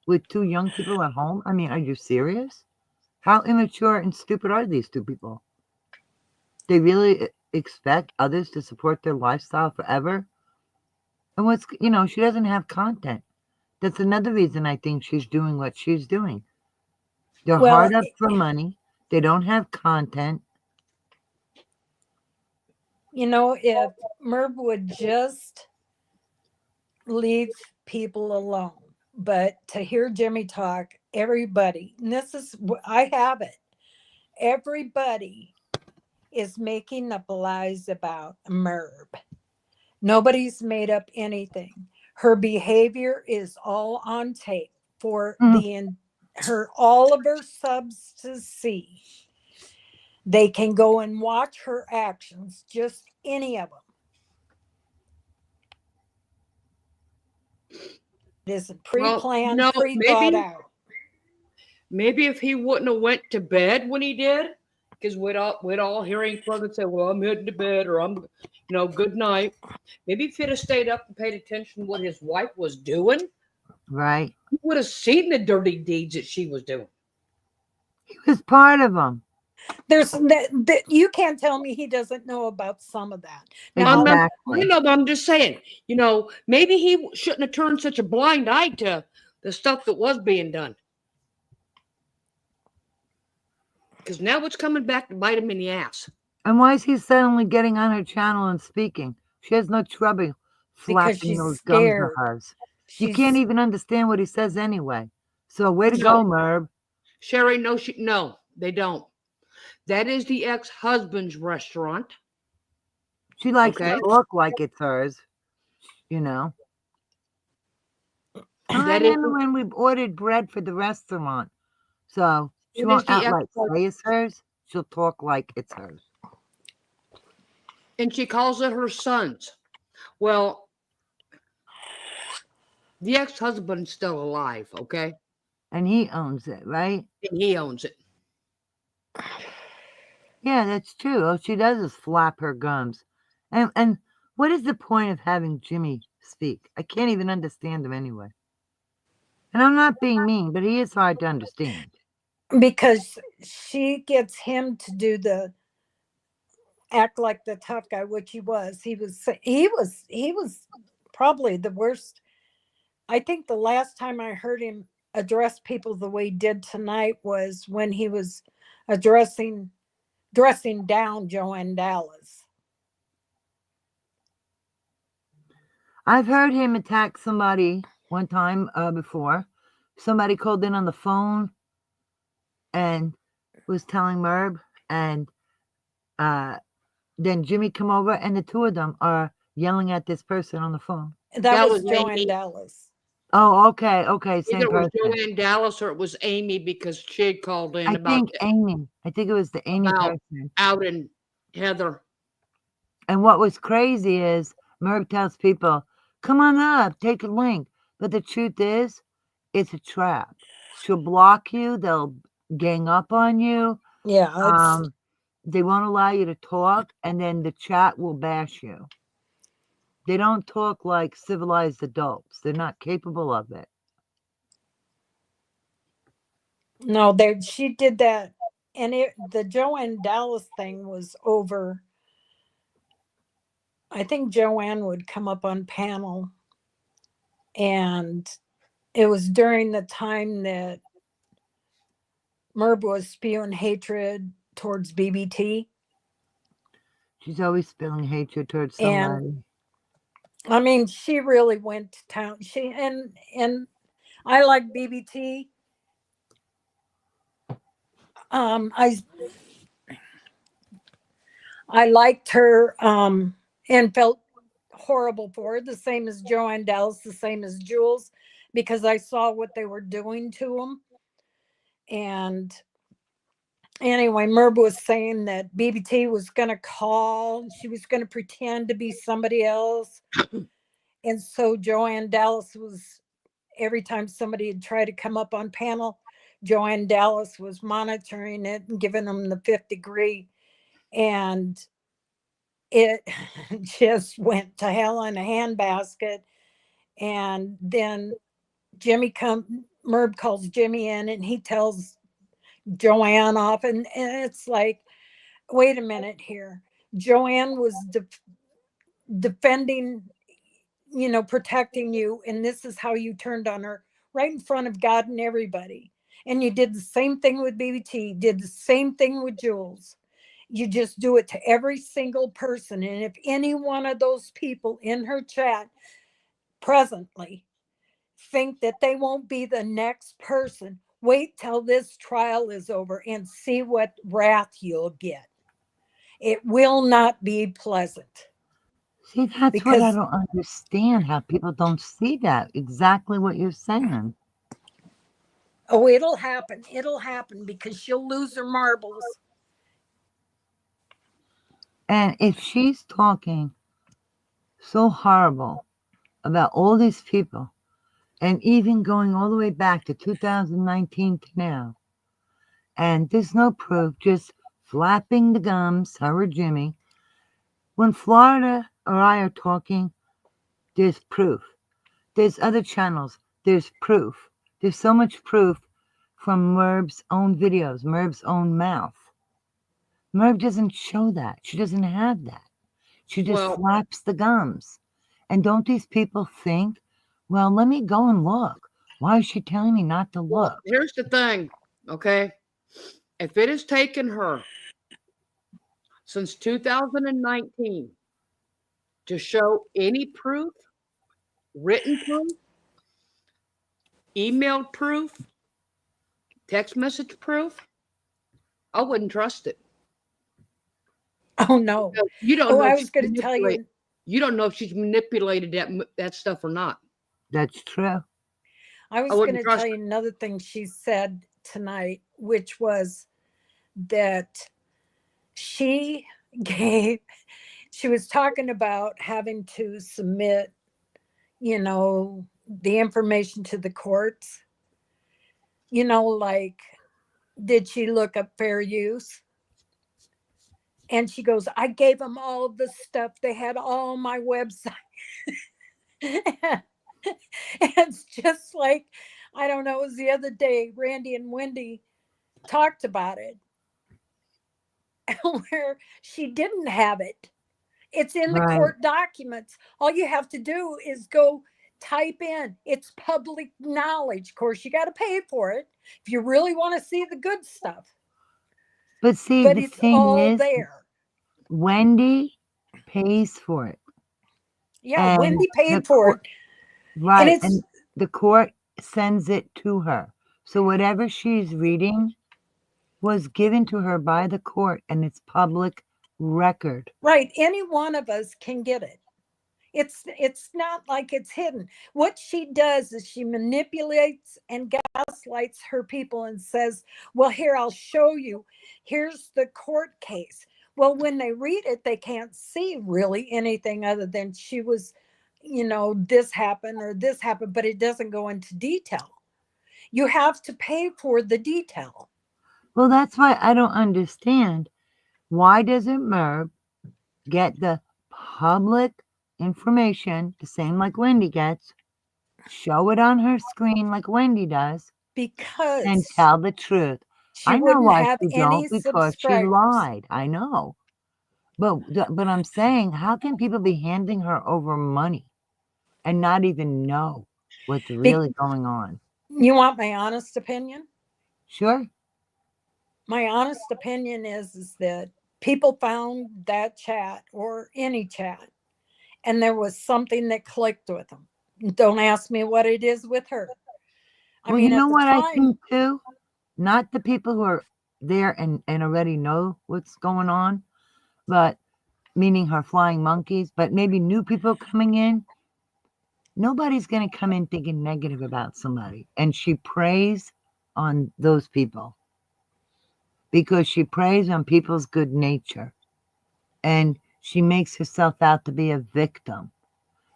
B: with two young people at home. I mean, are you serious? How immature and stupid are these two people? They really expect others to support their lifestyle forever. And she doesn't have content. That's another reason I think she's doing what she's doing. They're
C: Well,
B: hard up for money. They don't have content.
C: if Merv would just leave people alone. But to hear Jimmy talk, everybody, and I have it, everybody is making up lies about Merv. Nobody's made up anything. Her behavior is all on tape for all of her subs to see. They can go and watch her actions, just any of them. It isn't pre-planned,
A: no,
C: pre-thought out.
A: maybe if he wouldn't have went to bed when he did, because we'd all hearing from and say, "Well, I'm heading to bed," or "I'm, good night." Maybe if he'd have stayed up and paid attention to what his wife was doing,
B: Right.
A: he would have seen the dirty deeds that she was doing.
B: He was part of them.
C: You can't tell me he doesn't know about some of that.
A: I'm
C: Now,
B: Exactly.
A: I'm just saying, maybe he shouldn't have turned such a blind eye to the stuff that was being done. Because now it's coming back to bite him in the ass.
B: And why is he suddenly getting on her channel and speaking? She has no trouble
C: because
B: flapping
C: she's
B: those gums of
C: scared.
B: hers. You can't
C: She's
B: even understand what he says anyway. So way to
A: No.
B: go, Merv.
A: Sherry, no, they don't. That is the ex-husband's restaurant.
B: She likes
A: Okay.
B: to talk like it's hers, I
A: That is
B: remember when we ordered bread for the restaurant. So she
A: It is
B: won't
A: the
B: outright
A: ex-husband.
B: say it's hers. She'll talk like it's hers.
A: And she calls it her son's. Well, the ex-husband's still alive, okay?
B: And he owns it, right?
A: And he owns it.
B: Yeah, that's true. All she does is flap her gums. And what is the point of having Jimmy speak? I can't even understand him anyway. And I'm not being mean, but he is hard to understand.
C: because she gets him to do the act like the tough guy, which he was. He was probably the worst. I think the last time I heard him address people the way he did tonight was when he was dressing down Joanne Dallas.
B: I've heard him attack somebody one time before. Somebody called in on the phone and was telling Merb, and then Jimmy come over, and the two of them are yelling at this person on the phone.
C: That was
A: was
C: Joanne
A: Amy.
C: Dallas.
B: Oh, okay, same
A: Either it was
B: person.
A: Joanne Dallas or it was Amy because she had called in
B: I
A: about
B: think Amy. I think it was the Amy
A: About-
B: person.
A: out in Heather.
B: And what was crazy is Merv tells people, come on up, take a link. But the truth is, it's a trap. She'll block you. They'll gang up on you.
C: Yeah,
B: they won't allow you to talk, and then the chat will bash you. They don't talk like civilized adults. They're not capable of it.
C: No, she did that, and the Joanne Dallas thing was over. I think Joanne would come up on panel, and it was during the time that Merb was spewing hatred towards BBT.
B: She's always spilling hatred towards
C: And
B: somebody.
C: I mean, she really went to town. And I like BBT. I liked her and felt horrible for her, the same as Joanne Dallas, the same as Jules, because I saw what they were doing to them. And anyway, Merb was saying that BBT was going to call, she was going to pretend to be somebody else. And so Joanne Dallas was, every time somebody had tried to come up on panel, Joanne Dallas was monitoring it and giving them the 5th degree. And it just went to hell in a handbasket. And then Merb calls Jimmy in, and he tells Joanne off. And it's like, wait a minute here. Joanne was defending, protecting you. And this is how you turned on her right in front of God and everybody. And you did the same thing with BBT, did the same thing with Jules. You just do it to every single person. And if any one of those people in her chat presently think that they won't be the next person, wait till this trial is over and see what wrath you'll get. It will not be pleasant.
B: See, that's what I don't understand, how people don't see that. Exactly what you're saying.
C: Oh, it'll happen. It'll happen because she'll lose her marbles.
B: And if she's talking so horrible about all these people, and even going all the way back to 2019 to now, and there's no proof, just flapping the gums, her or Jimmy, when Florida or I are talking, there's proof. There's other channels, there's proof. There's so much proof from Merb's own videos, Merb's own mouth. Merb doesn't show that. She doesn't have that. She just flaps the gums. And don't these people think, well, let me go and look. Why is she telling me not to look?
A: Here's the thing, okay? If it has taken her since 2019 to show any proof, written proof, emailed proof, text message proof, I wouldn't trust it.
C: Oh, no.
A: Because you don't know
C: I
A: if
C: was going to tell you.
A: You don't know if she's manipulated that stuff or not.
B: That's true.
C: I was going to tell you another thing she said tonight, which was that she was talking about having to submit, the information to the courts. Like, did she look up fair use? And she goes, I gave them all the stuff. They had all my website. It's just like, I don't know, it was the other day, Randy and Wendy talked about it, where she didn't have it. It's in the court documents. All you have to do is go type in. It's public knowledge. Of course, you got to pay for it if you really want to see the good stuff.
B: But see, the
C: it's
B: thing
C: all
B: is,
C: there.
B: Wendy pays for it.
C: Yeah, and Wendy paid for it.
B: Right. And the court sends it to her. So whatever she's reading was given to her by the court, and it's public record.
C: Right. Any one of us can get it. It's not like it's hidden. What she does is she manipulates and gaslights her people and says, well, here, I'll show you. Here's the court case. Well, when they read it, they can't see really anything other than she was, this happened or this happened, but it doesn't go into detail. You have to pay for the detail.
B: Well, that's why I don't understand Why doesn't Merb get the public information, the same like Wendy gets, show it on her screen like Wendy does, and
C: Because
B: tell the truth?
C: she
B: I know
C: wouldn't
B: why
C: have
B: she
C: any
B: don't, because she
C: subscribers.
B: lied. I know. But I'm saying, how can people be handing her over money and not even know what's really going on?
C: You want my honest opinion?
B: Sure.
C: My honest opinion is that people found that chat or any chat, and there was something that clicked with them. Don't ask me what it is with her. I
B: Well,
C: mean,
B: you know
C: at the
B: what I
C: time,
B: think too? Not the people who are there and already know what's going on, but meaning her flying monkeys, but maybe new people coming in. Nobody's going to come in thinking negative about somebody. And she preys on those people because she preys on people's good nature. And she makes herself out to be a victim.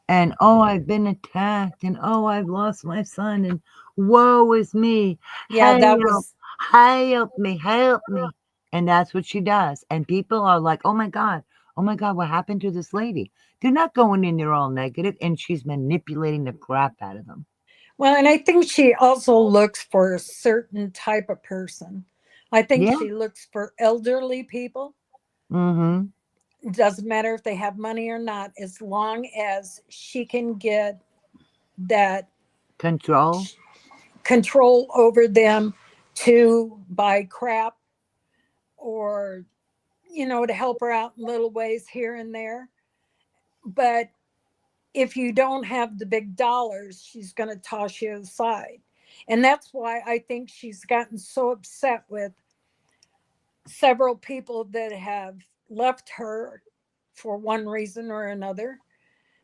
B: And, oh, I've been attacked. And, oh, I've lost my son. And woe is me.
C: yeah, that
B: Help,
C: was
B: help me, help me. And that's what she does. And people are like, oh my God, what happened to this lady? They're not going in there all negative, and she's manipulating the crap out of them.
C: well, and I think she also looks for a certain type of person. I think
B: Yeah.
C: she looks for elderly people.
B: Mm-hmm.
C: It doesn't matter if they have money or not, as long as she can get that
B: Control.
C: control over them to buy crap or, to help her out in little ways here and there. But if you don't have the big dollars, she's going to toss you aside. And that's why I think she's gotten so upset with several people that have left her for one reason or another,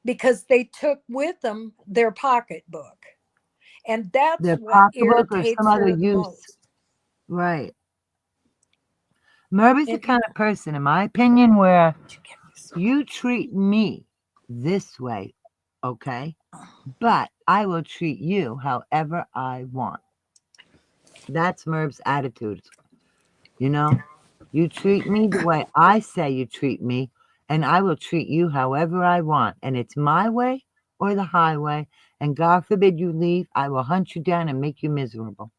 C: because they took with them their pocketbook. And that's
B: Their
C: what
B: pocketbook or
C: irritates
B: some other
C: her the
B: use.
C: most.
B: Right. Merv is the
C: It-
B: kind of person, in my opinion, where you treat me this way, okay? But I will treat you however I want. That's Merv's attitude. You treat me the way I say you treat me, and I will treat you however I want. And it's my way or the highway. And God forbid you leave, I will hunt you down and make you miserable.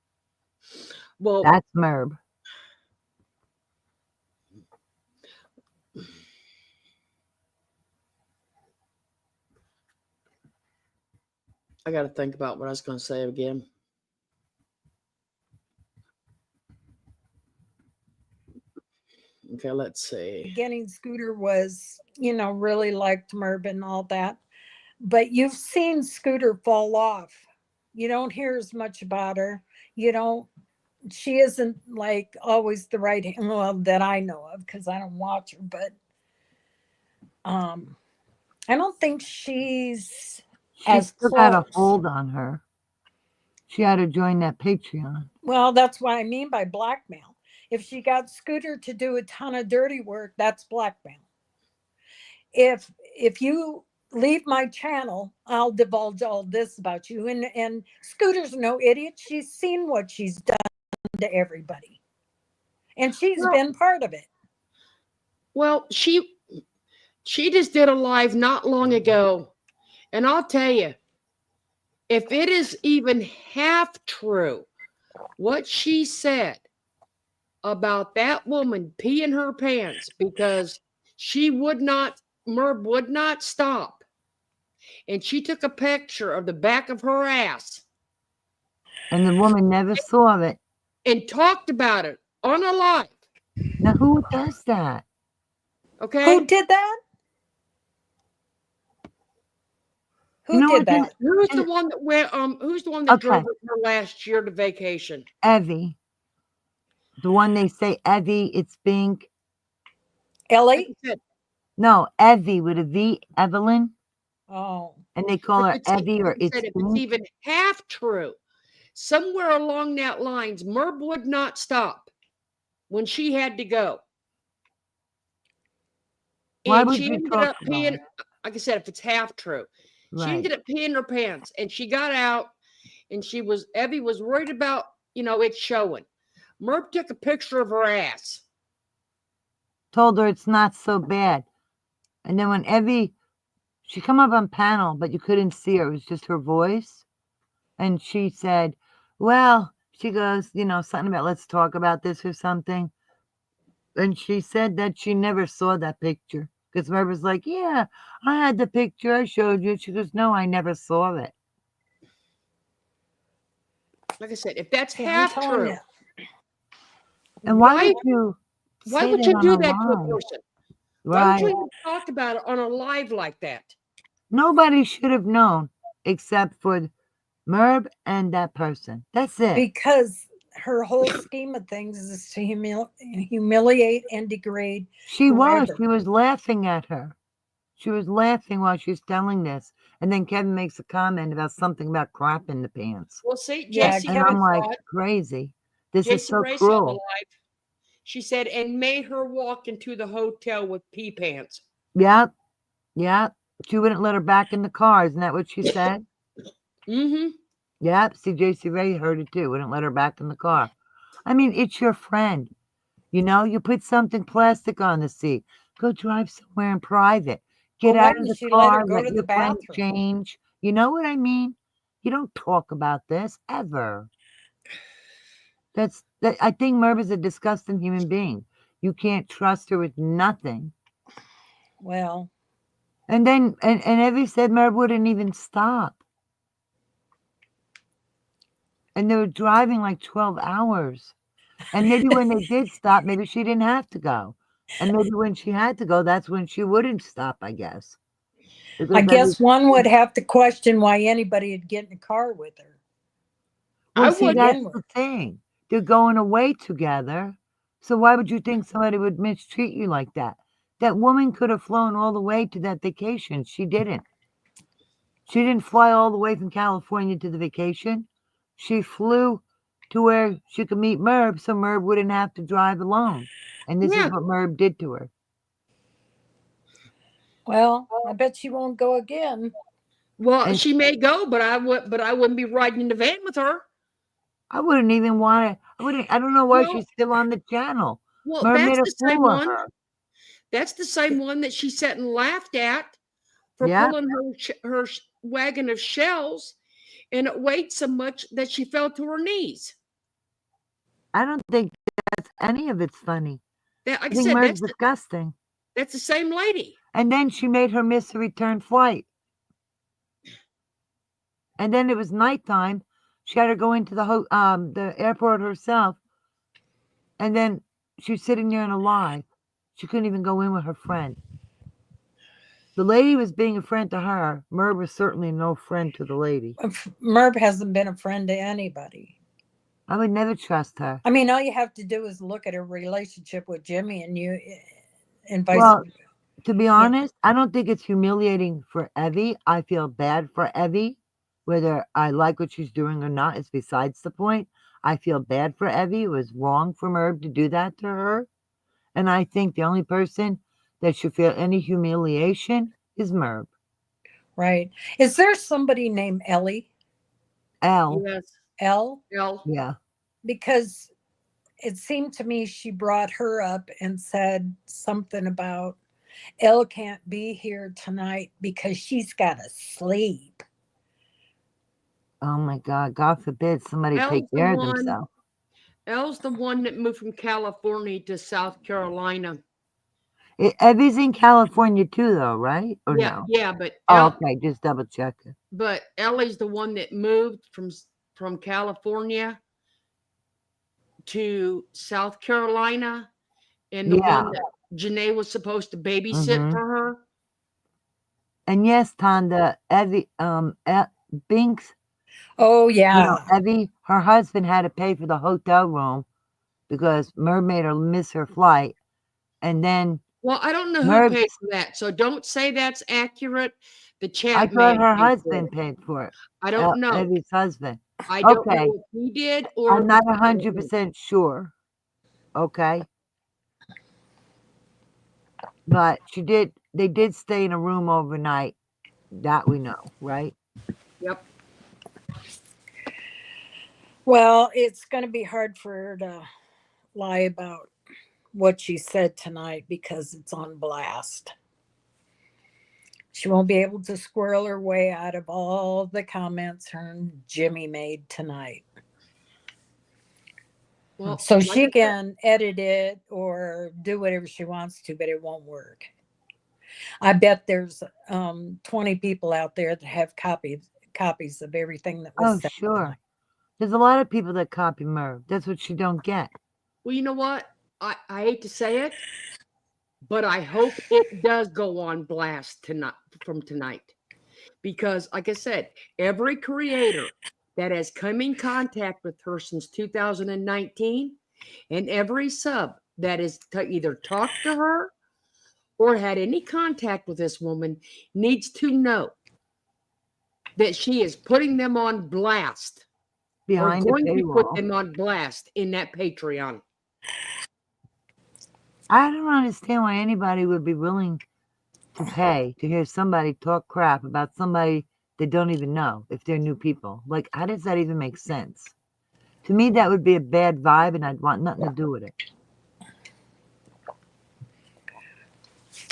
A: Well,
B: That's Merv.
A: I got to think about what I was going to say again. Okay, let's see.
C: Beginning Scooter was, really liked Merv and all that. But you've seen Scooter fall off. You don't hear as much about her. She isn't like always the right hand, well, that I know of, because I don't watch her, but I don't think she's
B: She
C: as
B: still got a
C: close.
B: hold on her. She had to join that Patreon.
C: Well, that's what I mean by blackmail. If she got Scooter to do a ton of dirty work, that's blackmail. If you leave my channel, I'll divulge all this about you. And Scooter's no idiot. She's seen what she's done to everybody, and she's been part of it.
A: Well, she just did a live not long ago, and I'll tell you, if it is even half true what she said about that woman peeing her pants because Merb would not stop, and she took a picture of the back of her ass
B: And the woman never saw it.
A: and talked about it on a live.
B: Now, who does that?
A: Okay,
C: Who did that? Who did that?
A: Who's the one that went? Who's the one that drove with her last year to vacation?
B: Evie. The one they say Evie, it's Bink.
C: Ellie?
B: No, Evie with a V, Evelyn.
C: Oh.
B: And they call her Evie or it's
A: If it's even half true, somewhere along that lines, Merb would not stop when she had to go.
B: Why
A: And
B: would
A: she
B: you
A: ended
B: talk
A: up
B: about
A: peeing,
B: it?
A: like I said, if it's half true. She
B: Right.
A: ended up peeing her pants, and she got out, and Evie was worried about, it showing. Merb took a picture of her ass.
B: told her it's not so bad. And then when Evie, she come up on panel, but you couldn't see her. It was just her voice. And she said, well, she goes, something about let's talk about this or something. And she said that she never saw that picture. Because Merv was like, yeah, I had the picture. I showed you. She goes, no, I never saw it.
A: Like I said, if that's
C: Yeah, I'm
A: half
C: telling
A: true,
C: you.
B: And why
A: why
B: would you
A: why
B: say
A: would
B: that
A: you
B: on
A: do
B: a
A: that to a
B: live?
A: person? Why would
B: Right.
A: you even talk about it on a live like that?
B: Nobody should have known except for Merv and that person. That's it.
C: Because her whole scheme of things is to humiliate and degrade
B: She was.
C: whoever.
B: She was laughing at her. She was laughing while she was telling this. And then Kevin makes a comment about something about crap in the pants.
A: Well, see,
C: Yeah,
A: JC
B: And
C: Kevin
B: I'm like,
A: saw it.
B: crazy. This is
A: JC
B: so
A: Ray saw the
B: cruel.
A: live. She said, and made her walk into the hotel with pee pants.
B: Yep. Yep. She wouldn't let her back in the car. Isn't that what she said?
A: Mm-hmm.
B: Yep. See, JC Ray heard it too. Wouldn't let her back in the car. I mean, it's your friend. You put something plastic on the seat. Go drive somewhere in private. Get
C: Well, why
B: out of the
C: didn't you let her
B: car.
C: go
B: Let
C: to the
B: your friend
C: bathroom?
B: change. You know what I mean? You don't talk about this ever. I think Merv is a disgusting human being. You can't trust her with nothing.
C: Well,
B: And then, and Evie said Merv wouldn't even stop. And they were driving like 12 hours. And maybe when they did stop, maybe she didn't have to go. And maybe when she had to go, that's when she wouldn't stop, I guess.
C: I
B: Because
C: guess one would have to question why anybody would get in a car with her.
B: well,
A: I
B: see,
A: would.
B: that's
C: begin
B: the
C: with.
B: thing. They're going away together. So why would you think somebody would mistreat you like that? That woman could have flown all the way to that vacation. She didn't. She didn't fly all the way from California to the vacation. She flew to where she could meet Merv so Merv wouldn't have to drive alone. And this is
A: Yeah.
B: what Merv did to her.
C: Well, I bet she won't go again.
A: Well,
B: And
A: she may go, but I wouldn't be riding in the van with her.
B: I wouldn't even want to. I don't know why
A: Well,
B: she's still on the channel.
A: well,
B: Merv
A: that's
B: made a
A: the same
B: fool of
A: one.
B: her.
A: That's the same one that she sat and laughed at for
B: Yeah.
A: pulling her wagon of shells, and it weighed so much that she fell to her knees.
B: I don't think that's any of it's funny.
A: That,
B: I
A: like I
B: think
A: said,
B: Merv's disgusting.
A: that's the same lady.
B: And then she made her miss a return flight. And then it was nighttime. She had her go into the airport herself. And then she was sitting there in a line. She couldn't even go in with her friend. The lady was being a friend to her. Merv was certainly no friend to the lady.
C: Merv hasn't been a friend to anybody.
B: I would never trust her.
C: I mean, all you have to do is look at her relationship with Jimmy and vice
B: Well,
C: versa.
B: to be honest, I don't think it's humiliating for Evie. I feel bad for Evie. Whether I like what she's doing or not is besides the point. I feel bad for Evie. It was wrong for Merv to do that to her. And I think the only person that should feel any humiliation is Merv.
C: Right. Is there somebody named Ellie?
B: L.
A: Yes.
C: L?
A: Well,
B: Yeah.
C: Because it seemed to me she brought her up and said something about Elle can't be here tonight because she's got to sleep.
B: Oh my God. God forbid somebody take
A: Elle's the
B: care of
A: one.
B: themselves.
A: Elle's the one that moved from California to South Carolina.
B: Evie's in California too, though, right? Or
A: Yeah,
B: no?
A: yeah, but
B: Oh, okay. Just double check it.
A: but Ellie's the one that moved from California to South Carolina, and the
B: Yeah.
A: one that Janae was supposed to babysit for her.
B: And yes, Tonda, Evie, Binks,
C: Oh, yeah.
B: Evie, her husband had to pay for the hotel room because Merv made her miss her flight. And then
A: Well, I don't know who
B: Merv,
A: paid for that, so don't say that's accurate. The
B: I
A: chat
B: thought
A: may
B: her
A: have paid for
B: husband
A: it.
B: paid for it.
A: I don't know.
B: Evie's husband.
A: I don't
B: Okay.
A: know if he did or
B: I'm not
A: I don't know.
B: 100% sure. Okay. But they did stay in a room overnight. That we know, right?
A: Yep.
C: Well, it's going to be hard for her to lie about what she said tonight because it's on blast. She won't be able to squirrel her way out of all the comments her and Jimmy made tonight.
A: Well,
C: So
A: like
C: she
A: I said,
C: can edit it or do whatever she wants to, but it won't work. I bet there's 20 people out there that have copies of everything that was
B: Oh,
C: said
B: sure.
C: tonight.
B: There's a lot of people that copy Merv. That's what she don't get.
A: well, you know what? I hate to say it, but I hope it does go on blast tonight from tonight. Because, like I said, every creator that has come in contact with her since 2019, and every sub that has either talked to her or had any contact with this woman needs to know that she is putting them on blast or
B: Behind the
A: going to put
B: paywall.
A: them on blast in that Patreon.
B: I don't understand why anybody would be willing to pay to hear somebody talk crap about somebody they don't even know if they're new people. Like, how does that even make sense? To me, that would be a bad vibe, and I'd want nothing to do with it.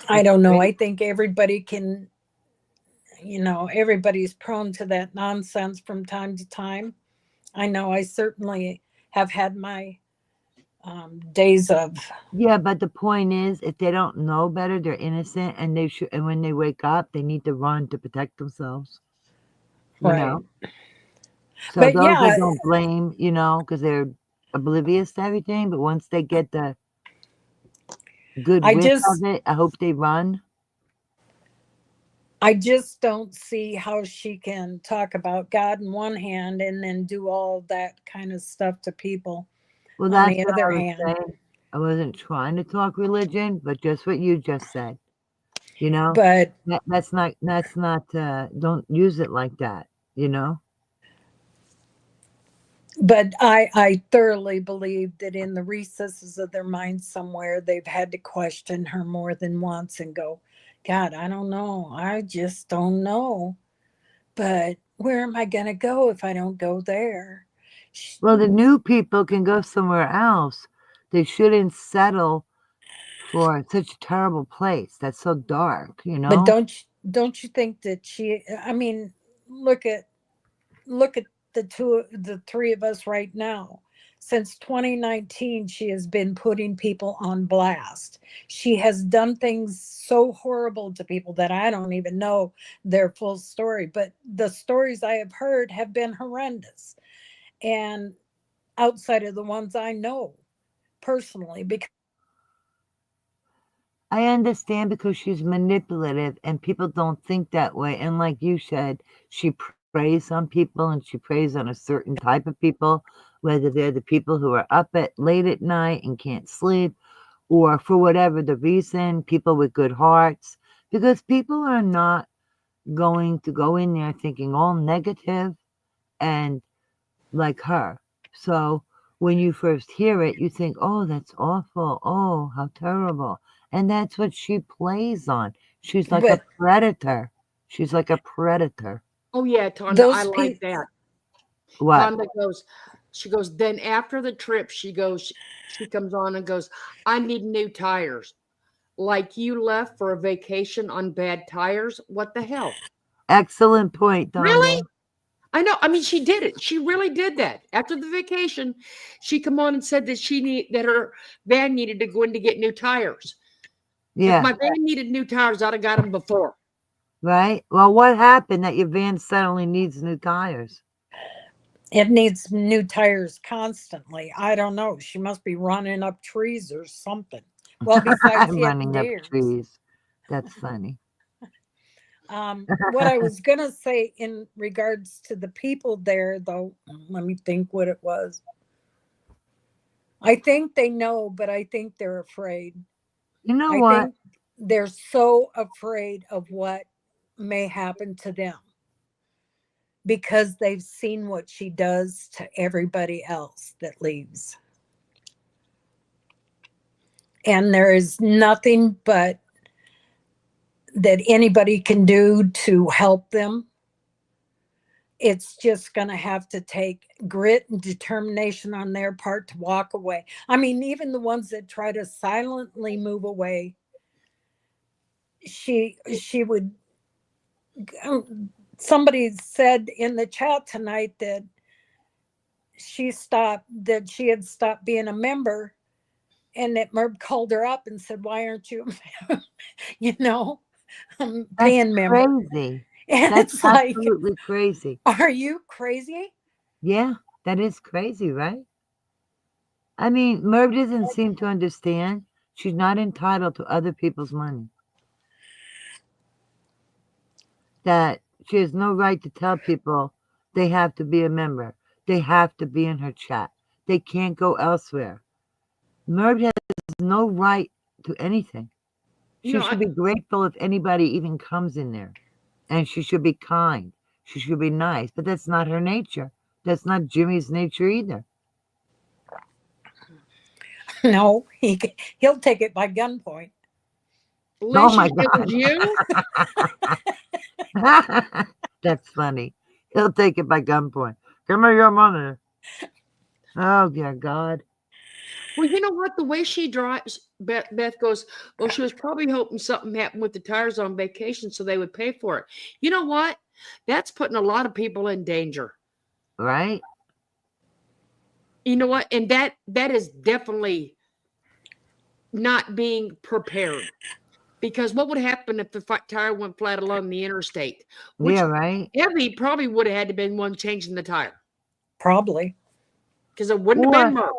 C: I don't know. I think everybody can, everybody's prone to that nonsense from time to time. I know I certainly have had my days of.
B: Yeah, but the point is, if they don't know better, they're innocent, and they should. And when they wake up, they need to run to protect themselves. You
C: Right.
B: know. So
C: But
B: those
C: yeah,
B: that don't blame, because they're oblivious to everything. But once they get the good
C: I
B: whiff
C: just
B: of it, I hope they run.
C: I just don't see how she can talk about God in one hand and then do all that kind of stuff to people
B: Well,
C: on
B: that's
C: the
B: what
C: other
B: I was
C: hand.
B: saying. I wasn't trying to talk religion, but just what you just said. You know,
C: But
B: that's not. Don't use it like that. You know.
C: but I thoroughly believe that in the recesses of their minds somewhere they've had to question her more than once and go, God, I don't know. I just don't know. But where am I going to go if I don't go there?
B: Well, the new people can go somewhere else. They shouldn't settle for such a terrible place that's so dark. You
C: But
B: know.
C: don't you think that I mean, look at the three of us right now. Since 2019, she has been putting people on blast. She has done things so horrible to people that I don't even know their full story, but the stories I have heard have been horrendous. And outside of the ones I know personally, because
B: I understand because she's manipulative and people don't think that way. And like you said, she preys on people and she preys on a certain type of people, whether they're the people who are up at late at night and can't sleep, or for whatever the reason, people with good hearts. Because people are not going to go in there thinking all negative and like her. So when you first hear it, you think, oh, that's awful. Oh, how terrible. And that's what she plays on. She's like a
C: but
B: predator. She's like a predator.
A: Oh yeah, Tonda, I
C: those
A: like
C: people,
A: that.
B: What?
A: Tonda she goes, then after the trip, she comes on and goes, I need new tires. Like you left for a vacation on bad tires? What the hell?
B: Excellent point,
A: Really?
B: Donda.
A: I know. I mean, she did it. She really did that. After the vacation, she come on and said that her van needed to go in to get new tires. If my
B: Yeah,
A: van needed new tires, I'd have got them before.
B: right? Well, what happened that your van suddenly needs new tires?
C: it needs new tires constantly. I don't know. She must be running up trees or something. Well, besides
B: I'm
C: hitting
B: running up
C: deers.
B: trees. That's funny.
C: What I was going to say in regards to the people there, though, let me think what it was. I think they know, but I think they're afraid.
B: You know
C: I
B: what?
C: think they're so afraid of what may happen to them because they've seen what she does to everybody else that leaves. And there is nothing but that anybody can do to help them. it's just going to have to take grit and determination on their part to walk away. I mean, even the ones that try to silently move away, she would. Somebody said in the chat tonight that she had stopped being a member, and that Merb called her up and said, "Why aren't you,
B: That's
C: paying member?"
B: crazy.
C: And
B: That's
C: it's like,
B: absolutely crazy.
C: are you crazy?
B: Yeah, that is crazy, right? I mean, Merv doesn't seem to understand she's not entitled to other people's money. That she has no right to tell people they have to be a member. They have to be in her chat. They can't go elsewhere. Merv has no right to anything. She
A: No,
B: should be grateful if anybody even comes in there. And she should be kind. She should be nice. But that's not her nature. That's not Jimmy's nature either.
C: No, he'll take it by gunpoint.
B: Oh my
A: Alicia, it
B: God.
A: was you.
B: That's funny. He'll take it by gunpoint. Give me your money. Oh, dear God.
A: Well, you know what? The way she drives, Beth goes, well, she was probably hoping something happened with the tires on vacation so they would pay for it. You know what? That's putting a lot of people in danger.
B: Right?
A: You know what? And that is definitely not being prepared. Because what would happen if the tire went flat along the interstate? Which
B: Yeah, right?
A: Evie probably would have had to been one changing the tire.
C: Probably.
A: Because it wouldn't have been Merv.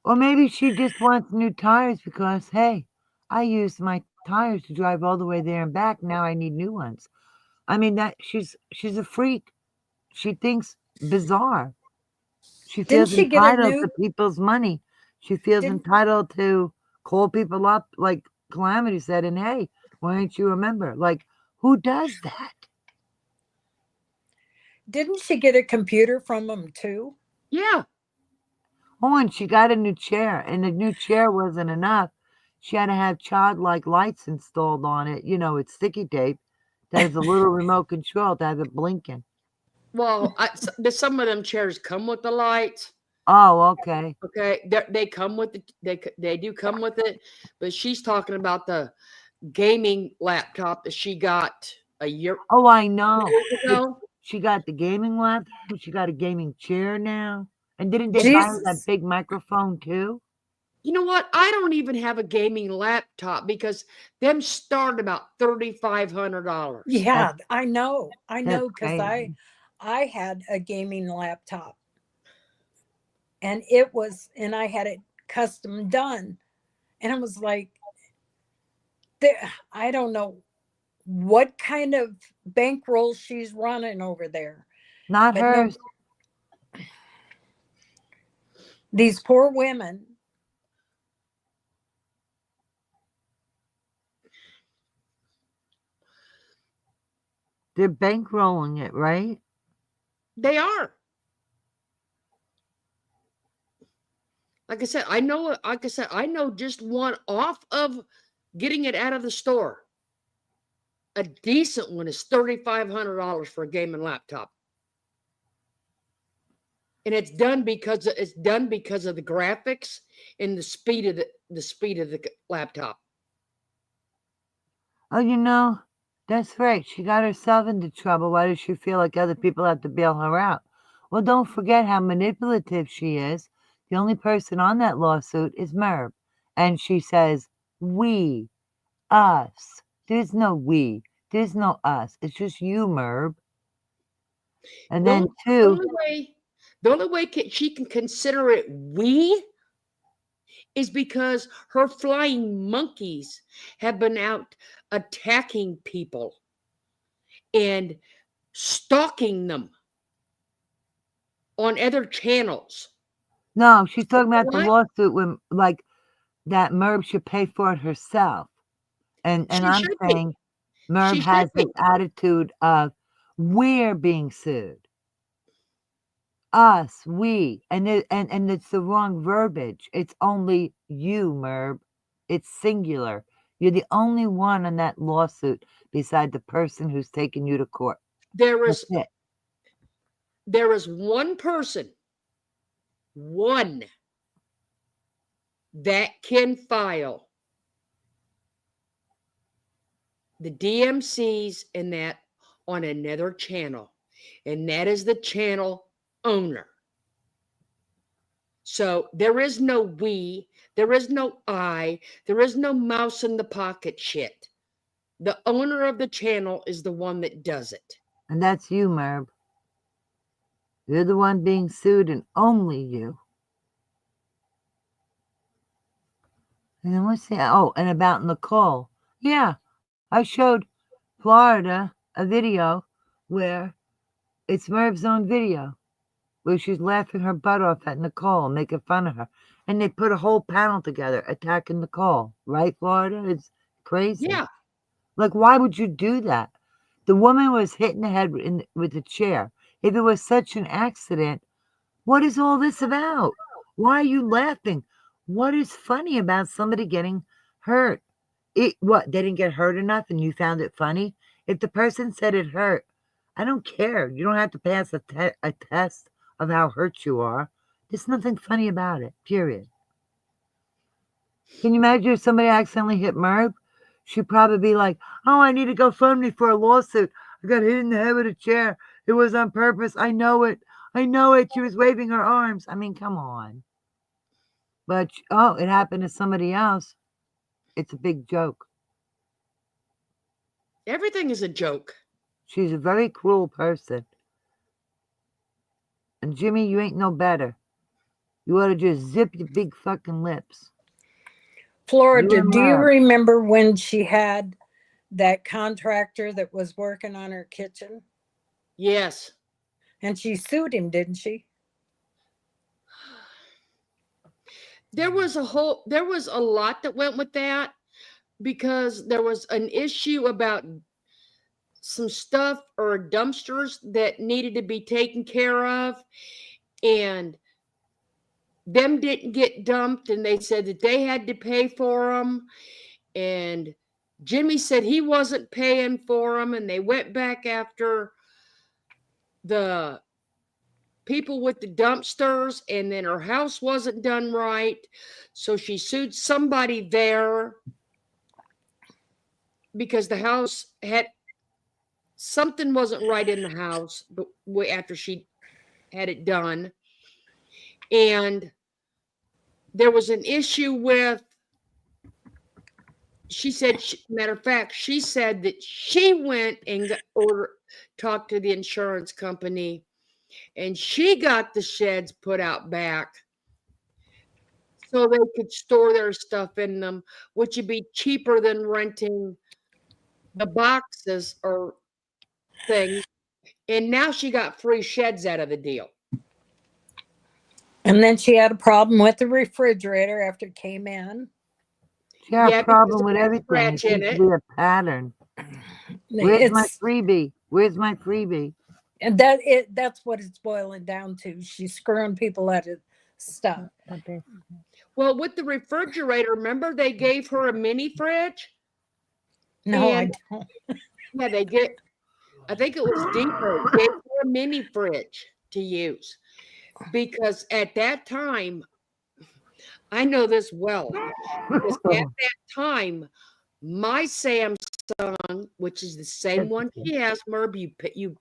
B: Or maybe she just wants new tires because, hey, I used my tires to drive all the way there and back. Now I need new ones. I mean, that she's a freak. She thinks bizarre. She
C: Didn't
B: feels
C: she get a
B: entitled to
C: new?
B: people's money. She feels
C: Didn't
B: entitled to call people up, like Calamity said, and hey, why aren't you a member? Like, who does that?
C: didn't she get a computer from them too?
A: Yeah.
B: Oh, and she got a new chair, and the new chair wasn't enough. She had to have childlike lights installed on it. You know, it's sticky tape. That has a little remote control to have it blinking.
A: Well, some of them chairs come with the lights.
B: Oh, okay.
A: Okay, they come with they do come with it, but she's talking about the gaming laptop that she got a year
B: Oh, I know.
A: ago.
B: She got the gaming laptop. She got a gaming chair now. And didn't they buy her that
C: Jesus.
B: big microphone too?
A: You know what? I don't even have a gaming laptop because them start about $3,500.
C: Yeah, I know
B: That's
C: because
B: crazy.
C: I had a gaming laptop, and I had it custom done, and it was like, I don't know what kind of bankroll she's running over there,
B: Not
C: but no,
B: hers.
C: these poor women.
B: They're bankrolling it, right?
A: They are. Like I said, I know just one off of getting it out of the store. A decent one is $3,500 for a gaming laptop. And it's done because of the graphics and the speed of the laptop.
B: Oh, you know, that's right. She got herself into trouble. Why does she feel like other people have to bail her out? Well, don't forget how manipulative she is. The only person on that lawsuit is Merv. And she says, we, us. There's no we. There's no us. It's just you, Merv. And then, two,
A: The only way she can consider it we is because her flying monkeys have been out attacking people and stalking them on other channels.
B: no, she's talking about the
A: What?
B: lawsuit when, like, that Merv should pay for it herself. And
A: She
B: I'm
A: should be.
B: saying Merv
A: She should
B: has
A: be.
B: this attitude of we're being sued. Us, we, and it's the wrong verbiage. It's only you, Merv. It's singular. You're the only one in that lawsuit beside the person who's taken you to court.
A: There
B: That's
A: is
B: it.
A: there is one person, one, that can file the DMCs and that on another channel, and that is the channel owner. So there is no we, there is no I, there is no mouse in the pocket shit. The owner of the channel is the one that does it.
B: And that's you, Merb. You're the one being sued, and only you. And then what's that? Oh, and about Nicole. Yeah, I showed Florida a video where it's Merv's own video, where she's laughing her butt off at Nicole, making fun of her. And they put a whole panel together attacking Nicole. Right, Florida? It's crazy.
A: Yeah.
B: Like, why would you do that? The woman was hit in the head with a chair. If it was such an accident, what is all this about? Why are you laughing? What is funny about somebody getting hurt? What, they didn't get hurt enough and you found it funny? If the person said it hurt, I don't care. You don't have to pass a test of how hurt you are. There's nothing funny about it, period. Can you imagine if somebody accidentally hit Merv? She'd probably be like, oh, I need to go phone me for a lawsuit. I got hit in the head with a chair. It was on purpose. I know it. I know it. She was waving her arms. I mean, come on. But, oh, it happened to somebody else. It's a big joke.
A: Everything is a joke.
B: She's a very cruel person. And Jimmy, you ain't no better. You ought to just zip your big fucking lips.
C: Florida,
B: and
C: do you
B: Merv.
C: remember when she had that contractor that was working on her kitchen?
A: Yes.
C: And she sued him, didn't she?
A: There was a lot that went with that, because there was an issue about some stuff or dumpsters that needed to be taken care of, and them didn't get dumped, and they said that they had to pay for them, and Jimmy said he wasn't paying for them, and they went back after the people with the dumpsters, and then her house wasn't done right, so she sued somebody there because the house had something wasn't right in the house, but after she had it done. And there was an issue with, she said, matter of fact, she said that she went and talked to the insurance company, and she got the sheds put out back so they could store their stuff in them, which would be cheaper than renting the boxes or things. And now she got free sheds out of the deal.
C: And then she had a problem with the refrigerator after it came in.
B: She had
A: Yeah,
B: a problem
A: because
B: with
A: there's a
B: everything. It
A: scratch in
B: seems
A: it.
B: to be a pattern. Where's my
C: It's,
B: freebie? Where's my freebie?
C: and that's what it's boiling down to. She's screwing people out of stuff.
A: Well, with the refrigerator, remember they gave her a mini fridge?
C: No, I
A: And-
C: don't.
A: Yeah, I think it was Depot gave her a mini fridge to use, because at that time, I know this well, because at that time, my Samsung, which is the same one she has, Merb, you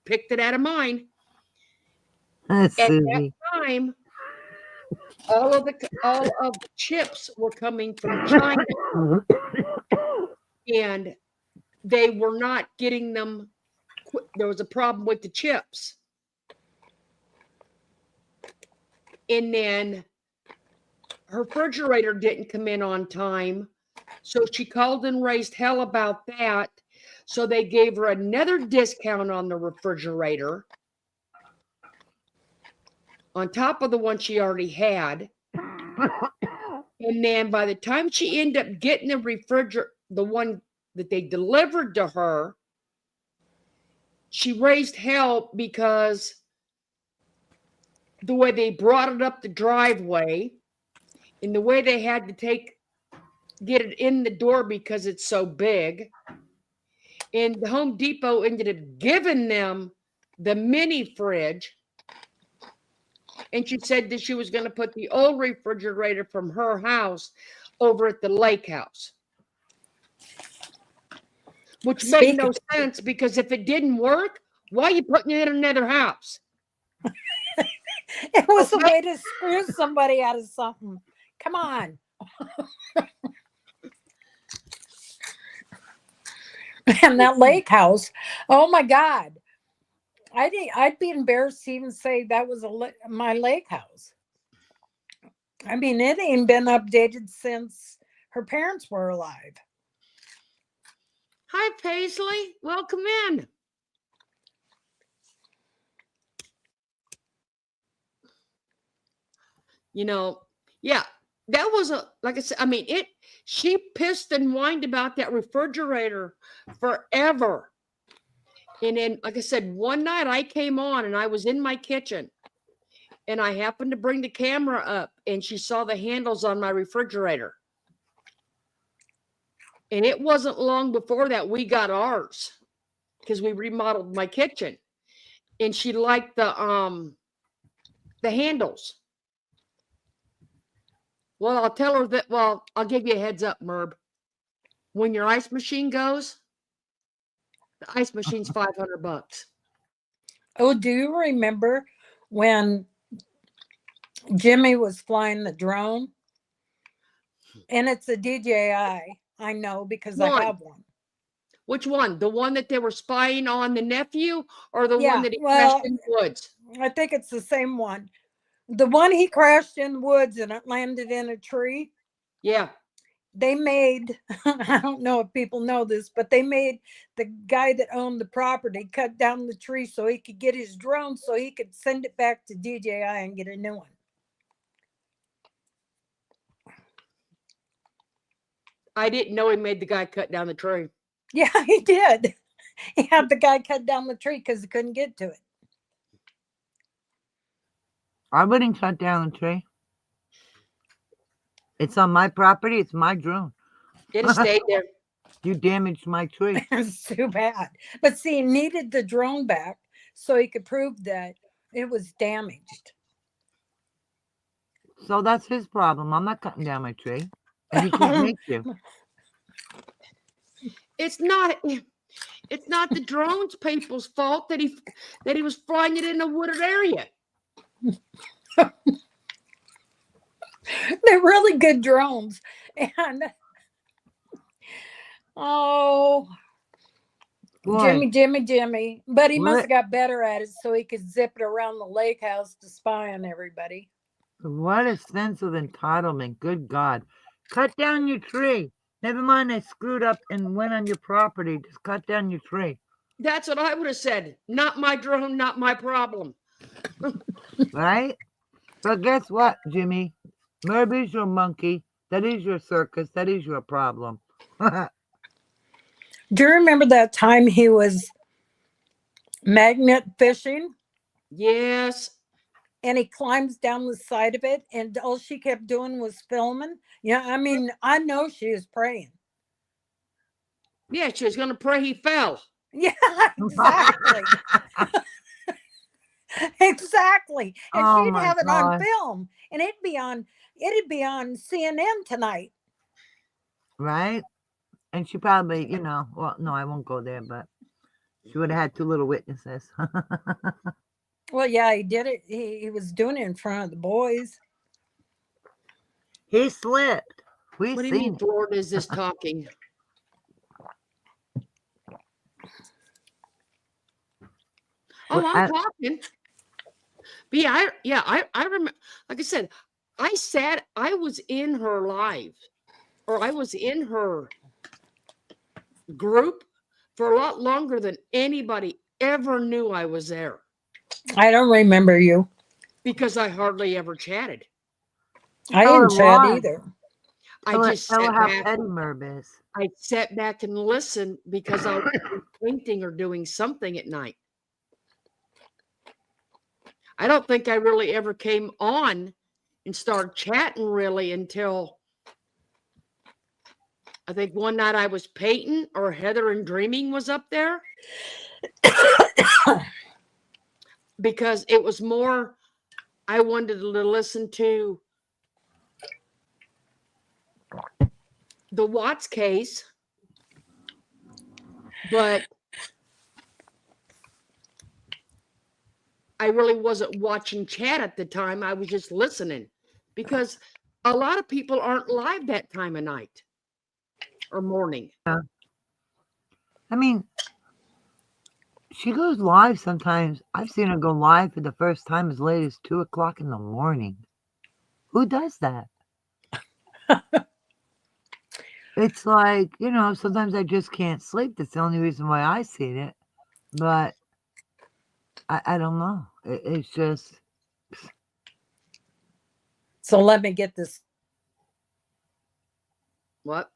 A: picked it out of mine.
B: That's
A: At that
B: Susie.
A: time, all of the chips were coming from China, and they were not getting them. There was a problem with the chips, and then her refrigerator didn't come in on time, so she called and raised hell about that. So they gave her another discount on the refrigerator on top of the one she already had. And then by the time she ended up getting the refrigerator, the one that they delivered to her, she raised hell because the way they brought it up the driveway and the way they had to get it in the door because it's so big. And the Home Depot ended up giving them the mini fridge, and she said that she was going to put the old refrigerator from her house over at the lake house. Which made no sense, because if it didn't work, why are you putting it in another house?
C: It was a way to screw somebody out of something. Come on. And that lake house, oh my God. I'd be embarrassed to even say that was my lake house. I mean, it ain't been updated since her parents were alive.
A: Hi, Paisley. Welcome in. You know, yeah, that was like I said, I mean, she pissed and whined about that refrigerator forever. And then, like I said, one night I came on and I was in my kitchen and I happened to bring the camera up and she saw the handles on my refrigerator. And it wasn't long before that we got ours, because we remodeled my kitchen. And she liked the handles. Well, I'll tell her that, well, I'll give you a heads up, Merb. When your ice machine goes, the ice machine's $500.
C: Oh, do you remember when Jimmy was flying the drone? And it's a DJI. I know, because I have one.
A: Which one? The one that they were spying on the nephew, or the one that he crashed in the woods?
C: I think it's the same one. The one he crashed in the woods and it landed in a tree.
A: Yeah.
C: They made, I don't know if people know this, but they made the guy that owned the property cut down the tree so he could get his drone so he could send it back to DJI and get a new one.
A: I didn't know he made the guy cut down the tree.
C: Yeah, he did. He had the guy cut down the tree because he couldn't get to it.
B: I wouldn't cut down the tree. It's on my property. It's my drone.
A: It stayed there.
B: You damaged my tree.
C: It's too bad. But see, he needed the drone back so he could prove that it was damaged.
B: So that's his problem. I'm not cutting down my tree. And he can't make you.
A: It's not the drones people's fault that he was flying it in a wooded area.
C: They're really good drones. And oh, boy. Jimmy. But he must have got better at it so he could zip it around the lake house to spy on everybody.
B: What a sense of entitlement. Good God. Cut down your tree. Never mind, I screwed up and went on your property. Just cut down your tree.
A: That's what I would have said. Not my drone, not my problem.
B: Right? But guess what, Jimmy? Merb is your monkey. That is your circus. That is your problem.
C: Do you remember that time he was magnet fishing?
A: Yes.
C: And he climbs down the side of it, and all she kept doing was filming. Yeah, I mean, I know she was praying.
A: Yeah, she was going to pray he fell.
C: Yeah, exactly. Exactly. And she'd have it on film, and it'd be on CNN tonight.
B: Right? And she probably, well, no, I won't go there, but she would have had two little witnesses.
C: Well, yeah, he did it. He was doing it in front of the boys.
B: He slipped.
A: What do you mean, Florida is this talking? Oh, I'm talking. But I remember, like I said, I was in her live, or I was in her group for a lot longer than anybody ever knew I was there.
C: I don't remember you.
A: Because I hardly ever chatted.
C: I didn't chat either.
A: I just sat back.
B: Petty Merb is.
A: I sat back and listened because I was painting or doing something at night. I don't think I really ever came on and started chatting really until I think one night I was painting, or Heather and Dreaming was up there. because it was more, I wanted to listen to the Watts case, but I really wasn't watching chat at the time. I was just listening because a lot of people aren't live that time of night or morning.
B: I mean, she goes live sometimes. I've seen her go live for the first time as late as 2 o'clock in the morning. Who does that? It's like, sometimes I just can't sleep. That's the only reason why I see it. But I don't know. It's just.
C: So let me get this.
A: What?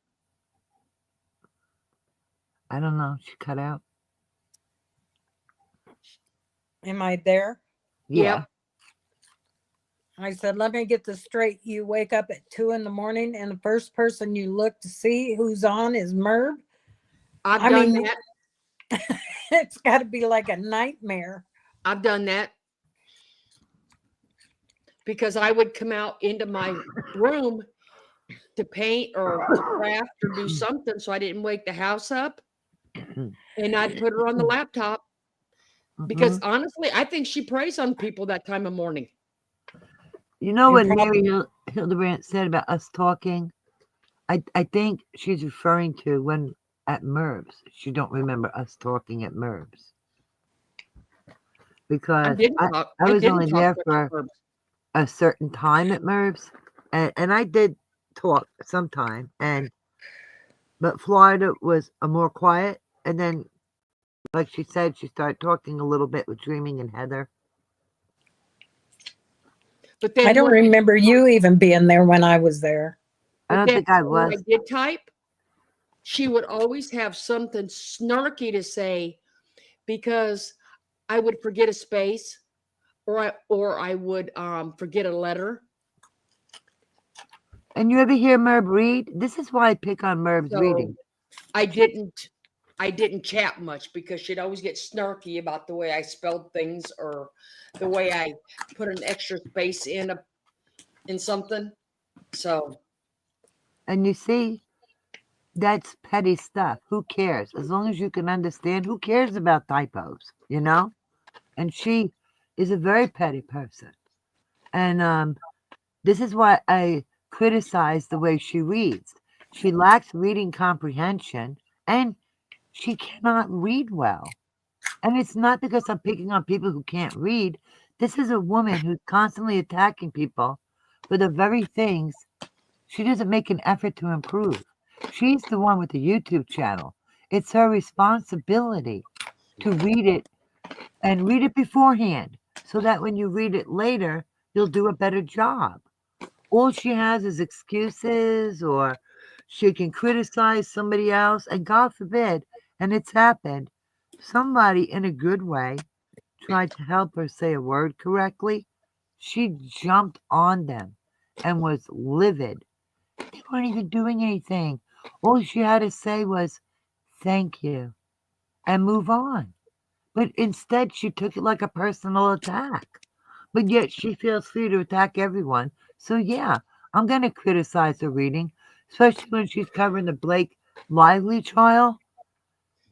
B: I don't know. She cut out.
C: Am I there?
B: Yeah.
A: Yep.
C: I said, let me get this straight. You wake up at 2 a.m. and the first person you look to see who's on is Merv.
A: I've
C: I
A: done
C: mean,
A: that.
C: It's got to be like a nightmare.
A: I've done that because I would come out into my room to paint or to craft or do something so I didn't wake the house up, and I'd put her on the laptop because honestly, I think she preys on people that time of morning.
B: You know
C: You're
B: what Mary Hildebrandt said about us talking? I think she's referring to when at Merv's. She don't remember us talking at Merv's. Because I was only there for a certain time at Merv's. And I did talk sometime. But Florida was a more quiet. And then, like she said, she started talking a little bit with Dreaming and Heather.
A: But then
C: I don't remember you even being there when I was there.
B: I don't think I was.
A: When I did type, she would always have something snarky to say because I would forget a space or I would forget a letter.
B: And you ever hear Merv read? This is why I pick on Merv's reading.
A: I didn't chat much because she'd always get snarky about the way I spelled things or the way I put an extra space in something. So.
B: And you see, that's petty stuff. Who cares? As long as you can understand, who cares about typos, And she is a very petty person. And this is why I criticize the way she reads. She lacks reading comprehension and she cannot read well. And it's not because I'm picking on people who can't read. This is a woman who's constantly attacking people for the very things she doesn't make an effort to improve. She's the one with the YouTube channel. It's her responsibility to read it and read it beforehand so that when you read it later, you'll do a better job. All she has is excuses, or she can criticize somebody else, and God forbid, and it's happened, somebody in a good way tried to help her say a word correctly. She jumped on them and was livid. They weren't even doing anything. All she had to say was, thank you, and move on. But instead, she took it like a personal attack. But yet, she feels free to attack everyone. So, yeah, I'm going to criticize her reading, especially when she's covering the Blake Lively trial.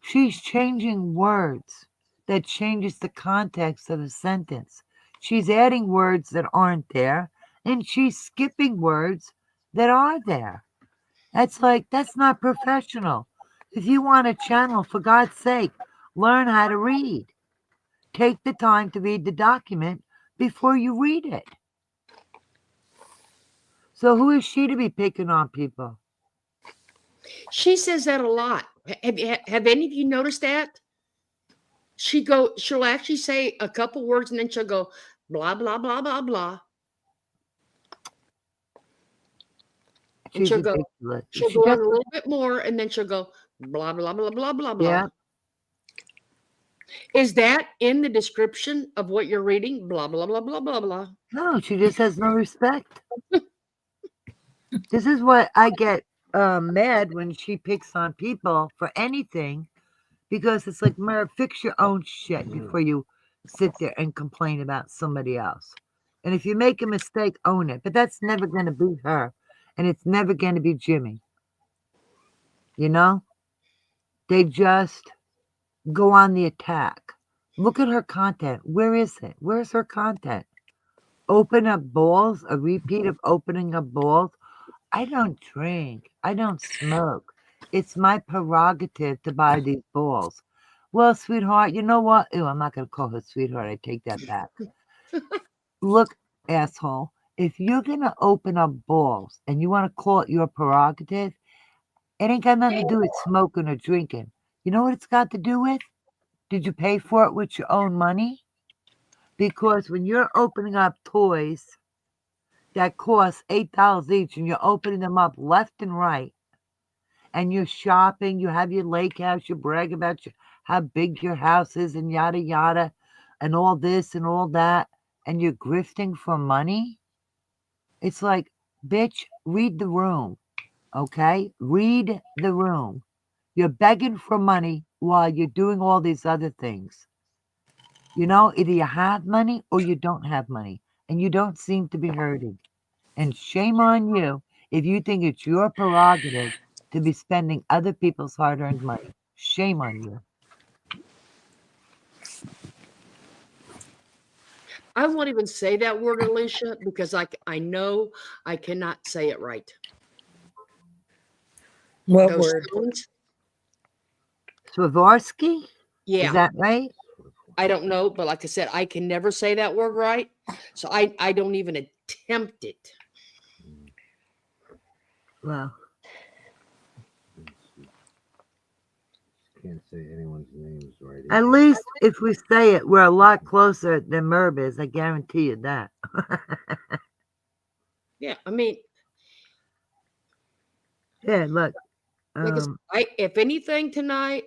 B: She's changing words that changes the context of a sentence. She's adding words that aren't there, and she's skipping words that are there. That's not professional. If you want a channel, for God's sake, learn how to read. Take the time to read the document before you read it. So who is she to be picking on people?
A: She says that a lot. Have any of you noticed that? She'll actually say a couple words and then she'll go blah blah blah blah blah. And she'll go on a little bit more and then she'll go blah blah blah blah blah blah.
B: Yeah.
A: Is that in the description of what you're reading? Blah blah blah blah blah blah.
B: No, she just has no respect. This is what I get mad when she picks on people for anything, because it's like, Merv, fix your own shit before you sit there and complain about somebody else. And if you make a mistake, own it. But that's never going to be her. And it's never going to be Jimmy. You know? They just go on the attack. Look at her content. Where is it? Where's her content? Open up balls? A repeat of opening up balls? I don't drink. I don't smoke. It's my prerogative to buy these balls. Well, sweetheart, you know what? Ew, I'm not going to call her sweetheart. I take that back. Look, asshole, if you're going to open up balls and you want to call it your prerogative, it ain't got nothing to do with smoking or drinking. You know what it's got to do with? Did you pay for it with your own money? Because when you're opening up toys that cost $8 each and you're opening them up left and right, and you're shopping, you have your lake house, you brag about how big your house is and yada yada, and all this and all that, and you're grifting for money, it's like, bitch, read the room, okay? Read the room. You're begging for money while you're doing all these other things. You know, either you have money or you don't have money, and you don't seem to be hurting. And shame on you if you think it's your prerogative to be spending other people's hard-earned money. Shame on you.
A: I won't even say that word, Alicia, because I know I cannot say it right.
C: What
A: Those
C: word?
A: stones,
B: Swarovski?
A: yeah.
B: Is that right?
A: I don't know, but like I said, I can never say that word right. So I don't even attempt it.
B: Well,
E: Can't say anyone's names right.
B: at least if we say it, we're a lot closer than Merb is. I guarantee you that.
A: Yeah, I mean,
B: Yeah, look.
A: like if anything tonight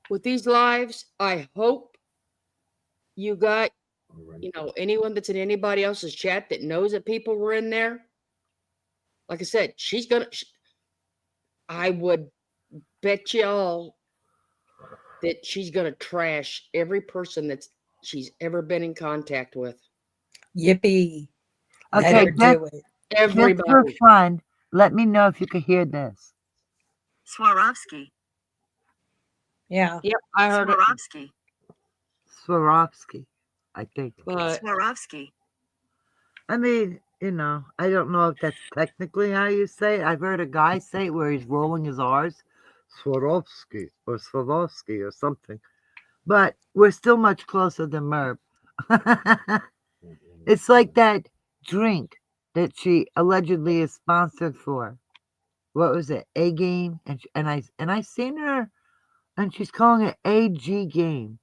A: with these lives, I hope you got, anyone that's in anybody else's chat that knows that people were in there. Like I said, I would bet y'all that she's gonna trash every person that she's ever been in contact with.
C: Yippee. Let
B: Okay,
C: her do it.
B: just for
A: Everybody.
B: fun, let me know if you could hear this.
F: Swarovski.
C: Yeah.
A: Yep, I heard it.
F: Swarovski.
B: Swarovski, I think.
A: But
F: Swarovski.
B: I mean, I don't know if that's technically how you say it. I've heard a guy say it where he's rolling his R's. Swarovski or Swarovski or something. But we're still much closer than Merb. It's like that drink that she allegedly is sponsored for. What was it? A game? And I seen her and she's calling it AG game.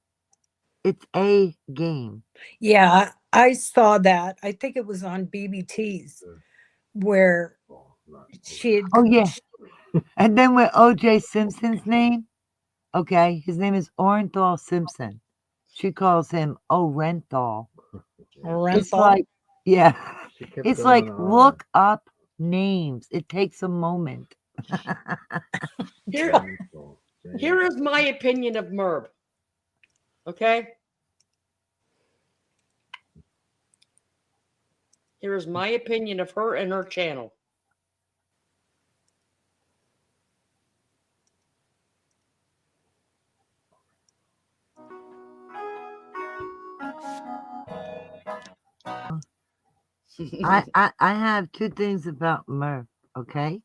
B: It's a game.
C: Yeah, I saw that. I think it was on BBT's where she had.
B: Oh yeah. And then with OJ Simpson's name, okay, his name is Orenthal Simpson. She calls him Orenthal. It's
C: Renthal.
B: like, yeah,
E: She kept
B: it's
E: going
B: like,
E: on.
B: look up names. It takes a moment.
A: here is my opinion of Merb. Okay? Here is my opinion of her and her channel.
B: I have two things about Merv, okay?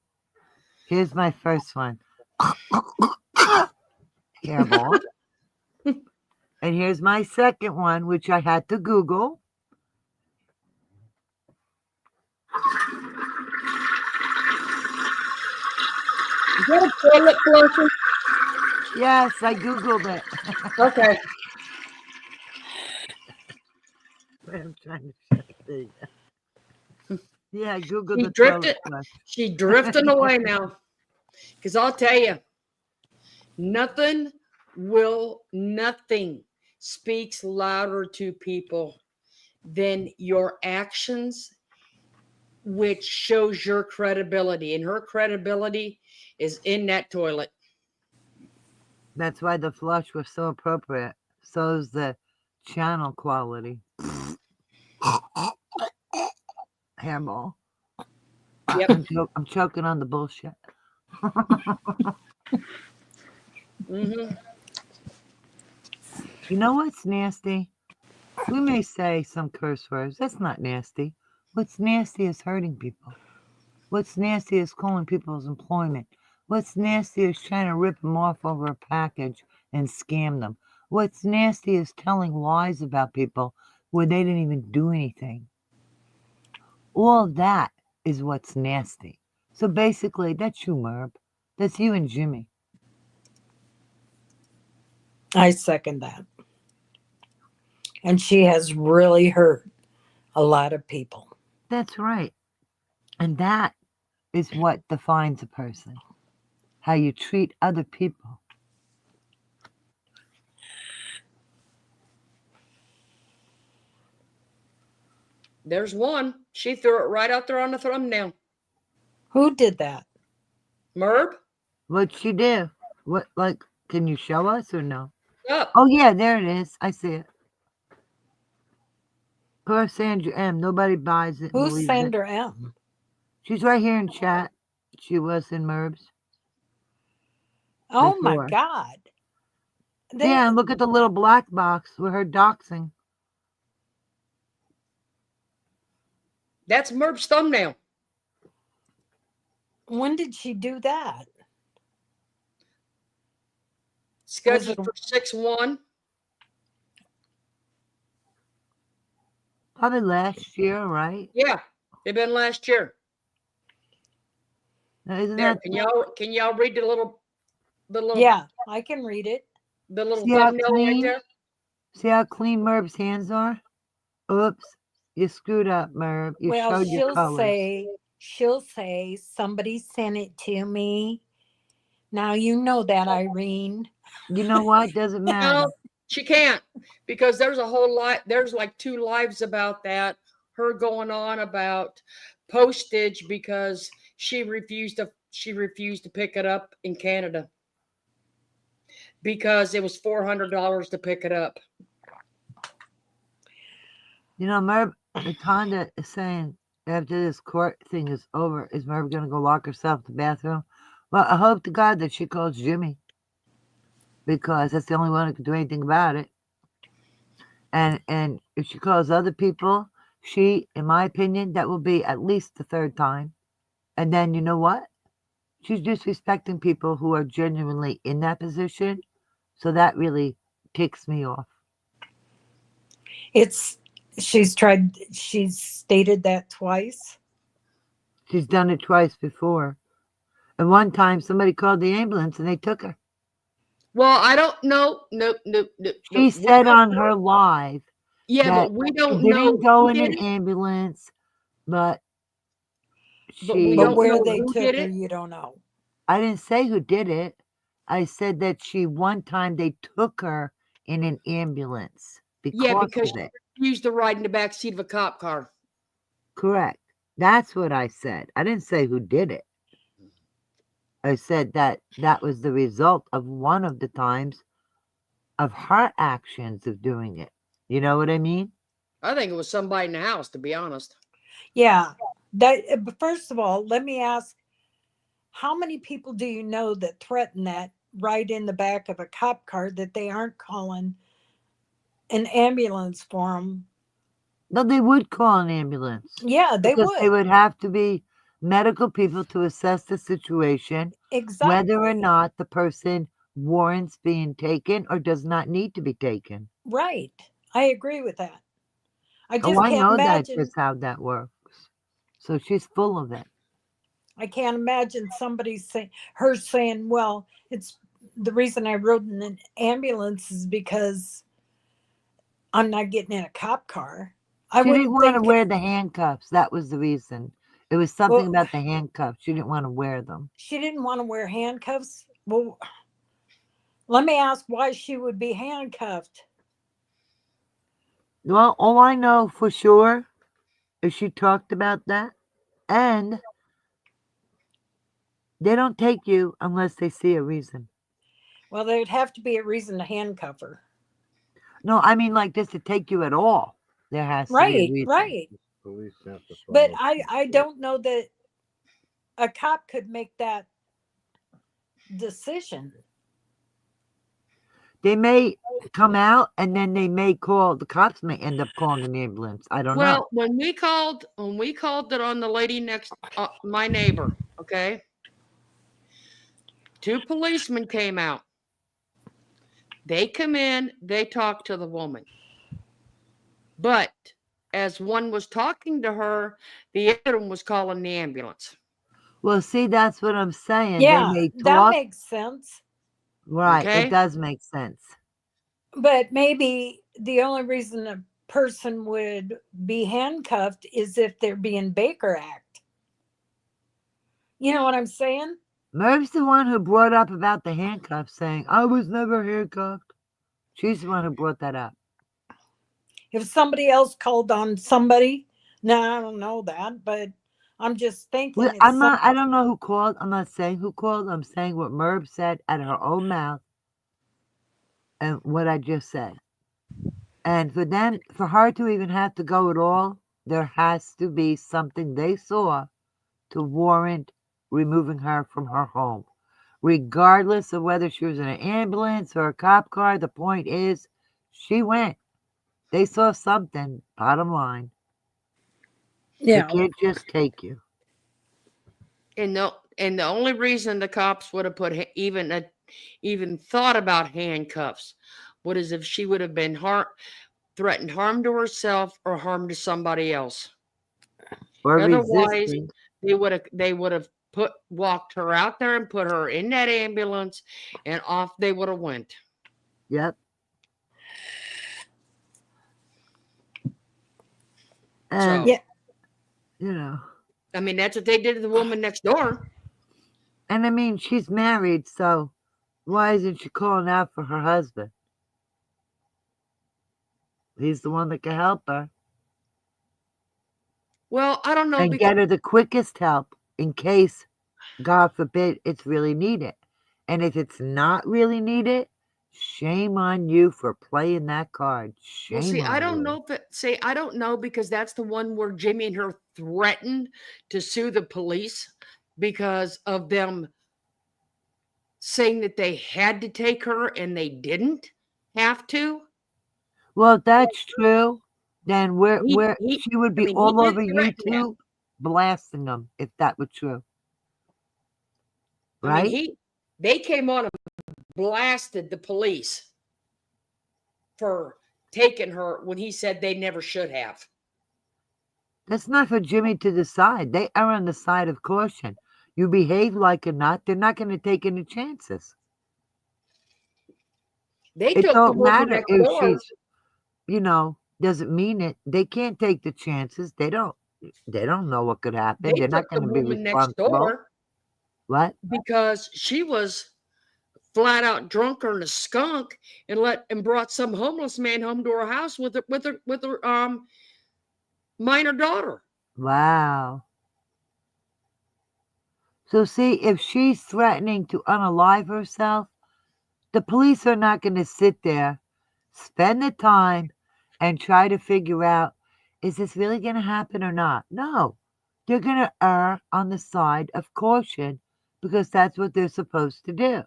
B: Here's my first one. Hairball. And here's my second one, which I had to Google.
A: Is that a toilet flusher?
B: Yes, I Googled it.
A: Okay.
B: I'm trying to shut the. Yeah, I Googled
A: She
B: the
A: drifted.
B: toilet flush.
A: She's drifting away now. Because I'll tell you, nothing speaks louder to people than your actions, which shows your credibility. And her credibility is in that toilet.
B: That's why the flush was so appropriate. So is the channel quality. Hairball.
A: Yep.
B: I'm choking on the bullshit.
A: Mm-hmm.
B: You know what's nasty? We may say some curse words. That's not nasty. What's nasty is hurting people. What's nasty is calling people's employment. What's nasty is trying to rip them off over a package and scam them. What's nasty is telling lies about people where they didn't even do anything. All that is what's nasty. So basically, that's you, Merb. That's you and Jimmy.
C: I second that. And she has really hurt a lot of people.
B: That's right. And that is what defines a person. How you treat other people.
A: There's one. She threw it right out there on the thumbnail.
C: Who did that?
A: Merb?
B: What'd she do? What, like, can you show us or no?
A: Up.
B: Oh, yeah, there it is. I see it. Poor Sandra M. Nobody buys it.
C: Who's
B: believes it.
C: Sandra M?
B: She's right here in chat. She was in Merb's.
C: Oh
B: Before.
C: my God.
B: Yeah, and look at the little black box with her doxing.
A: That's Merb's thumbnail.
C: When did she do that?
A: Scheduled for 6/1.
B: Probably last year, right?
A: Yeah, they've been last year.
B: Now, isn't
A: There,
B: that
A: can y'all read the little
C: Yeah, I can read it.
A: the little
B: See how
A: thumbnail right
B: clean?
A: there?
B: See how clean Merb's hands are? Oops, you screwed up, Merb. You
C: Well,
B: showed your colors.
C: she'll say somebody sent it to me. Now you know that, Irene.
B: You know what? Doesn't matter.
A: No, she can't, because there's a whole lot. There's like 2 lives about that. Her going on about postage because she refused to pick it up in Canada because it was $400 to pick it up.
B: You know, Merb, Tonda is saying after this court thing is over, is Merb going to go lock herself in the bathroom? Well, I hope to God that she calls Jimmy, because that's the only one who can do anything about it. And if she calls other people, she, in my opinion, that will be at least the 3rd time. And then you know what? She's disrespecting people who are genuinely in that position. So that really ticks me off.
C: She's stated that twice.
B: She's done it twice before. And one time somebody called the ambulance and they took her.
A: Well, I don't know. Nope.
B: She said on her live.
A: Yeah,
B: that
A: but we don't
B: she
A: know
B: didn't go
A: who
B: in
A: did
B: an
A: it.
B: ambulance, but
A: we
C: But
A: don't
C: where
A: know
C: they
A: who
C: took
A: did
C: her,
A: it.
C: you don't know.
B: I didn't say who did it. I said that one time they took her in an ambulance because
A: Because
B: of it.
A: she refused to ride in the back seat of a cop car.
B: Correct. That's what I said. I didn't say who did it. I said that was the result of one of the times of her actions of doing it. You know what I mean?
A: I think it was somebody in the house, to be honest.
C: Yeah. But first of all, let me ask, how many people do you know that threaten that right in the back of a cop car that they aren't calling an ambulance for them?
B: No, they would call an ambulance.
C: Yeah, they
B: because
C: would.
B: They would have to be medical people to assess the situation,
C: Exactly.
B: whether or not the person warrants being taken or does not need to be taken.
C: Right. I agree with that. I just
B: I
C: can't
B: know
C: imagine.
B: that's how that works. So she's full of it.
C: I can't imagine somebody saying, well, it's the reason I rode in an ambulance is because I'm not getting in a cop car.
B: She didn't want to wear the handcuffs. That was the reason. It was something about the handcuffs. She didn't want to wear them.
C: She didn't want to wear handcuffs. Well, let me ask why she would be handcuffed.
B: Well, all I know for sure is she talked about that. And they don't take you unless they see a reason.
C: Well, there'd have to be a reason to handcuff her.
B: No, I mean like just to take you at all. There has to be a
C: Right,
B: reason.
C: right.
E: Police have to
C: But
E: follow
C: I don't know that a cop could make that decision.
B: They may come out and then they may call the cops may end up calling an ambulance. I don't know.
A: Well, when we called it on the lady next, my neighbor, okay? 2 policemen came out. They come in, they talk to the woman. But as one was talking to her, the other one was calling the ambulance.
B: Well, see, that's what I'm saying.
C: Yeah,
B: they may
C: that
B: talk.
C: makes sense.
B: Right.
A: Okay?
B: It does make sense.
C: But maybe the only reason a person would be handcuffed is if they're being Baker Act. You know what I'm saying?
B: Merv's the one who brought up about the handcuffs, saying, I was never handcuffed. She's the one who brought that up.
C: If somebody else called on somebody, no, I don't know that, but I'm just thinking.
B: Well, I don't know who called. I'm not saying who called. I'm saying what Merv said out of her own mouth and what I just said. And for her to even have to go at all, there has to be something they saw to warrant removing her from her home. Regardless of whether she was in an ambulance or a cop car, the point is she went. They saw something, bottom line.
C: Yeah.
B: They can't just take you.
A: And the only reason the cops would have put even thought about handcuffs would is if she would have been threatened harm to herself or harm to somebody else.
B: Or
A: Otherwise,
B: resisting.
A: they would have walked her out there and put her in that ambulance, and off they would have went.
B: Yep. And,
A: So,
B: you know.
A: I mean, that's what they did to the woman next door.
B: And I mean, she's married, so why isn't she calling out for her husband? He's the one that can help her.
A: Well, I don't know.
B: And get her the quickest help in case, God forbid, it's really needed. And if it's not really needed, shame on you for playing that card. Shame
A: Well, see,
B: on
A: I don't
B: you.
A: know I don't know, because that's the one where Jimmy and her threatened to sue the police because of them saying that they had to take her and they didn't have to.
B: Well, if that's true, then she would be
A: he
B: all
A: did
B: over
A: threaten that.
B: YouTube blasting them if that were true.
A: I
B: Right?
A: mean, they came on and blasted the police for taking her when he said they never should have.
B: That's not for Jimmy to decide. They are on the side of caution. You behave like or not, they're not going to take any chances.
A: They
B: It
A: took the
B: don't
A: woman
B: matter
A: next
B: if
A: door.
B: she's, doesn't mean it. They can't take the chances. They don't know what could happen.
A: They
B: They're not
A: took the
B: going to be
A: woman next
B: responsible.
A: door
B: What?
A: because she was flat out drunker than a skunk and brought some homeless man home to her house with her minor daughter.
B: Wow. So see, if she's threatening to unalive herself, the police are not going to sit there, spend the time, and try to figure out, is this really going to happen or not? No. They're going to err on the side of caution because that's what they're supposed to do.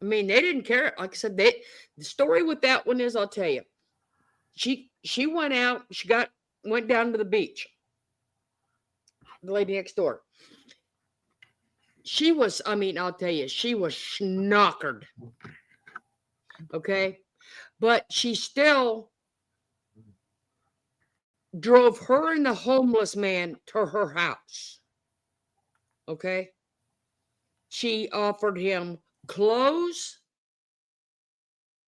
A: I mean, they didn't care. Like I said, the story with that one is, I'll tell you, she went out, went down to the beach. The lady next door. She was, I'll tell you, she was schnockered. Okay. But she still drove her and the homeless man to her house. Okay. She offered him clothes,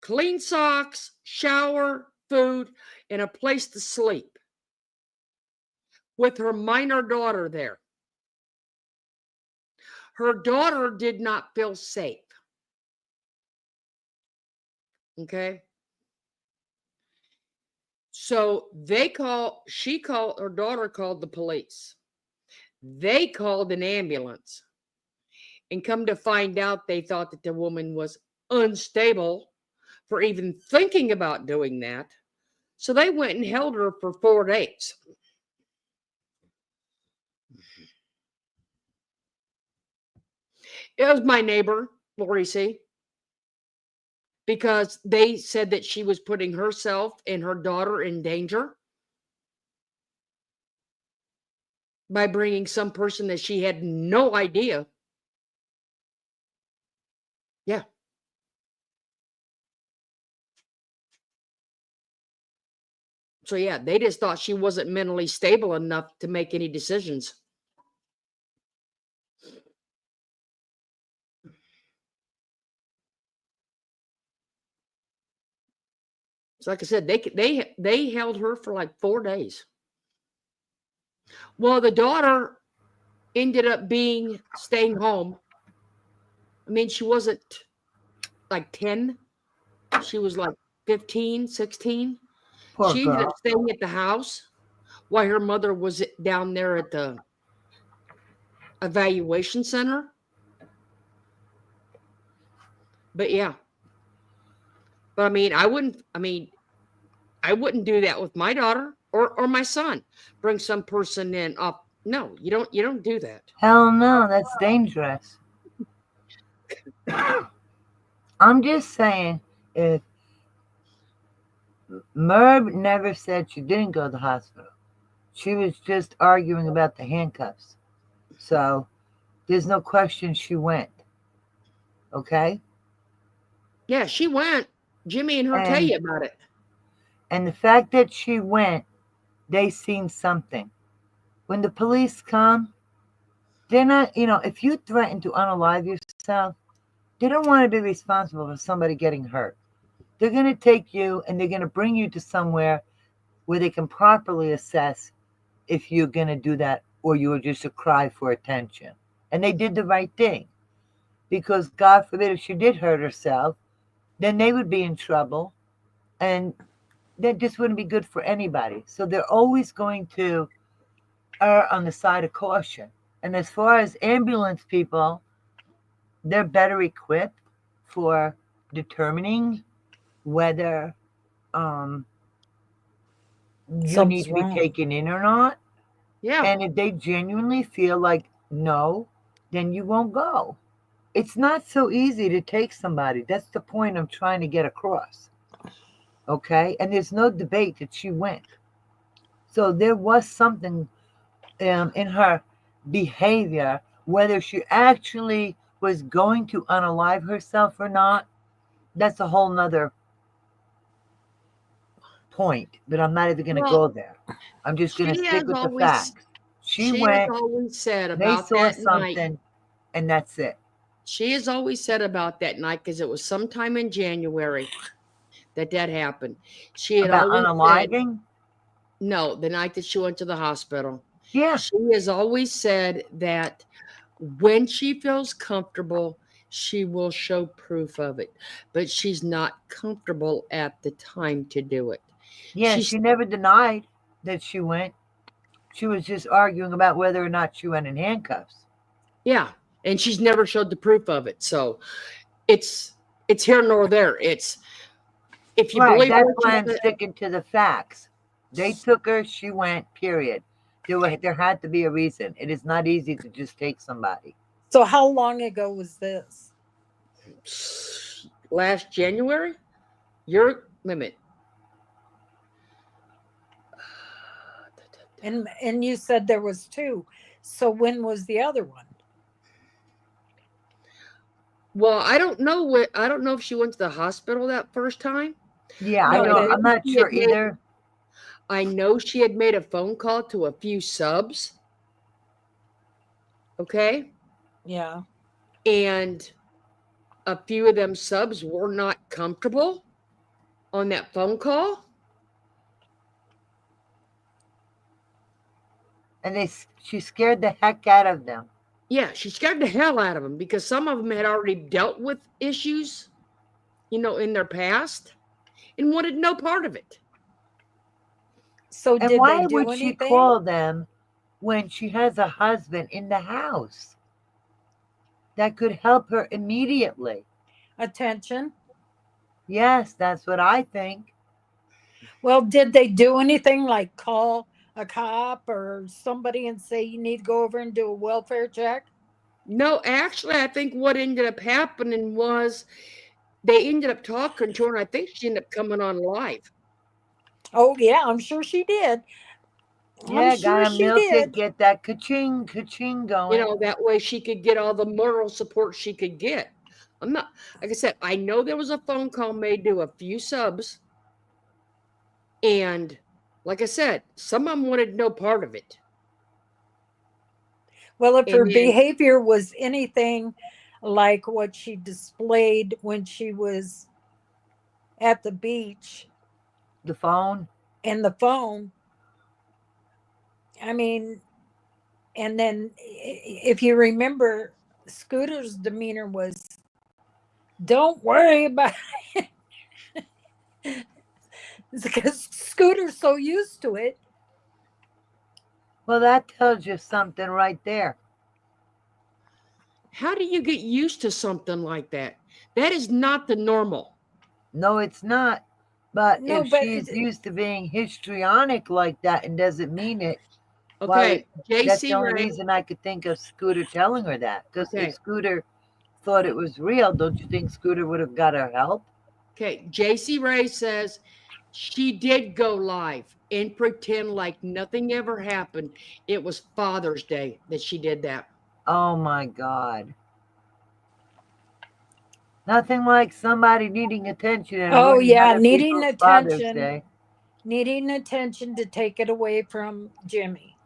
A: clean socks, shower, food, and a place to sleep with her minor daughter there. Her daughter did not feel safe. Okay. So her daughter called the police. They called an ambulance, and come to find out, they thought that the woman was unstable for even thinking about doing that. So they went and held her for 4 days. It was my neighbor, Lori C., because they said that she was putting herself and her daughter in danger by bringing some person that she had no idea. Yeah. So yeah, they just thought she wasn't mentally stable enough to make any decisions. So like I said, they held her for like 4 days. Well, the daughter ended up staying home. I mean, she wasn't like 10. She was like 15, 16.
B: Poor
A: She ended
B: girl.
A: up staying at the house while her mother was down there at the evaluation center. But yeah. But I mean, I wouldn't do that with my daughter or my son. Bring some person in up. No, you don't do that.
B: Hell no, that's dangerous. I'm just saying, if Merb never said she didn't go to the hospital, she was just arguing about the handcuffs. So there's no question she went. Okay?
A: Yeah, she went. Jimmy and her tell you about it.
B: And the fact that she went, they seen something. When the police come, they're not, if you threaten to unalive yourself, they don't want to be responsible for somebody getting hurt. They're going to take you and they're going to bring you to somewhere where they can properly assess if you're going to do that or you're just a cry for attention. And they did the right thing. Because God forbid if she did hurt herself, then they would be in trouble. And that just wouldn't be good for anybody. So they're always going to err on the side of caution. And as far as ambulance people, they're better equipped for determining whether you need
C: Something's
B: to be
C: wrong.
B: taken in or not.
A: Yeah.
B: And if they genuinely feel like no, then you won't go. It's not so easy to take somebody. That's the point I'm trying to get across. Okay? And there's no debate that she went. So there was something in her behavior, whether she actually was going to unalive herself or not, that's a whole nother point. But I'm not even going to
A: Well,
B: go there. I'm just going to
A: she
B: stick
A: has
B: with the
A: always
B: facts. She
A: has
B: went,
A: always said
B: they
A: about
B: saw
A: that night.
B: something, and that's it.
A: She has always said about that night, because it was sometime in January that happened. She had
B: About
A: always said,
B: unaliving?
A: no, the night that she went to the hospital.
B: Yeah.
A: She has always said that when she feels comfortable, she will show proof of it. But she's not comfortable at the time to do it.
B: Yeah,
A: She's,
B: she never denied that she went. She was just arguing about whether or not she went in handcuffs.
A: yeah, and she's never showed the proof of it. So it's here nor there. It's, if you
B: Right,
A: believe
B: that's
A: what
B: why
A: she
B: I'm
A: said,
B: sticking to the facts. They took her, she went, period. There had to be a reason. It is not easy to just take somebody.
C: So how long ago was this?
A: last January, wait a minute.
C: And you said there was 2. So when was the other one?
A: Well, I don't know if she went to the hospital that first time.
B: Yeah,
C: No,
B: I know.
C: but-
B: I'm not
A: She
B: sure
A: had made-
B: either.
A: I know she had made a phone call to a few subs. Okay.
C: Yeah.
A: And a few of them subs were not comfortable on that phone call.
B: And she scared the heck out of them.
A: Yeah, she scared the hell out of them, because some of them had already dealt with issues, in their past, and wanted no part of it.
C: So
B: And
C: did
B: why
C: they do
B: would
C: anything?
B: she call them when she has a husband in the house that could help her immediately?
C: Attention.
B: Yes, that's what I think.
C: Well, did they do anything like call a cop or somebody and say you need to go over and do a welfare check?
A: No, actually, I think what ended up happening was they ended up talking to her, and I think she ended up coming on live.
C: Oh yeah, I'm sure she did. I'm
B: Yeah,
C: sure
B: gotta
C: she
B: milk it,
C: did.
B: get that ka-ching, ka-ching going.
A: That way she could get all the moral support she could get. I'm not, like I said, I know there was a phone call made to a few subs, and like I said, some of them wanted no part of it.
C: Well, if her
A: And then,
C: behavior was anything like what she displayed when she was at the beach
B: The phone.
C: and the phone, I mean, and then if you remember, Scooter's demeanor was, don't worry about it. Because Scooter's so used to it.
B: Well, that tells you something right there.
A: how do you get used to something like that? That is not the normal.
B: No, it's not. But
C: No,
B: if
C: but
B: she's used to being histrionic like that and doesn't mean it,
A: Okay,
B: that's the
A: JC
B: only
A: Ray.
B: reason I could think of Scooter telling her that. Because if
A: Okay,
B: Scooter thought it was real, don't you think Scooter would have got her help?
A: okay. JC Ray says she did go live and pretend like nothing ever happened. It was Father's Day that she did that.
B: Oh my God. Nothing like somebody needing attention and
C: oh
B: ruining
C: yeah,
B: other people's Father's Day.
C: needing attention to take it away from Jimmy.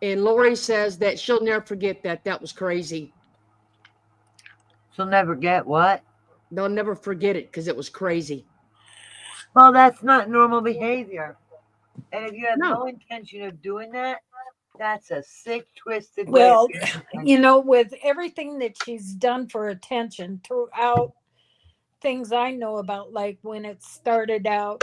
A: And Lori says that she'll never forget that. That was crazy.
B: She'll never get what?
A: They'll never forget it because it was crazy.
B: Well, that's not normal behavior. And if you have
A: No.
B: no intention of doing that, that's a sick, twisted way of
C: Well,
B: thinking.
C: with everything that she's done for attention throughout things I know about, like when it started out.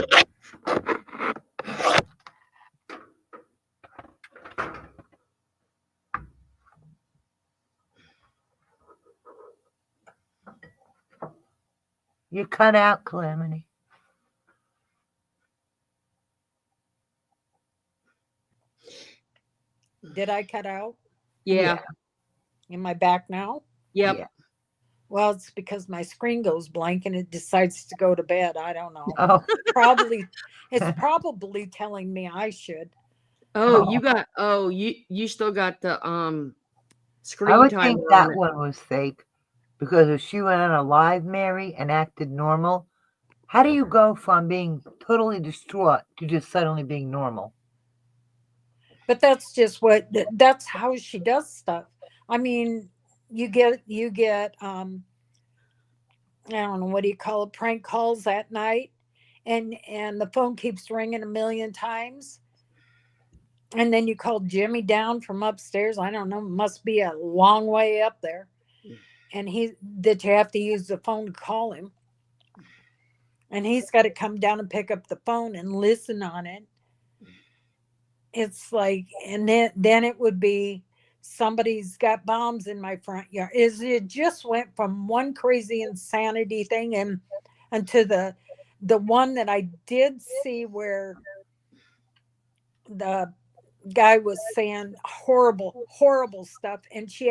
B: You cut out, Calamity.
C: Did I cut out?
A: Yeah.
C: Am I back now?
A: Yep.
B: Yeah.
C: Well, it's because my screen goes blank and it decides to go to bed. I don't know.
B: Oh,
C: It's probably telling me I should.
A: Oh,
B: oh.
A: you still got the
B: I
A: screen
B: would
A: timer
B: think
A: on
B: that
A: it.
B: one was fake because if she went on a live, Mary, and acted normal, how do you go from being totally distraught to just suddenly being normal?
C: But that's that's how she does stuff. I mean, you get I don't know, what do you call it, prank calls at night, and the phone keeps ringing a million times, and then you call Jimmy down from upstairs. I don't know, must be a long way up there, and that you have to use the phone to call him, and he's got to come down and pick up the phone and listen on it. It's like, and then it would be, somebody's got bombs in my front yard. It just went from one crazy insanity thing and to the one that I did see where the guy was saying horrible stuff, and she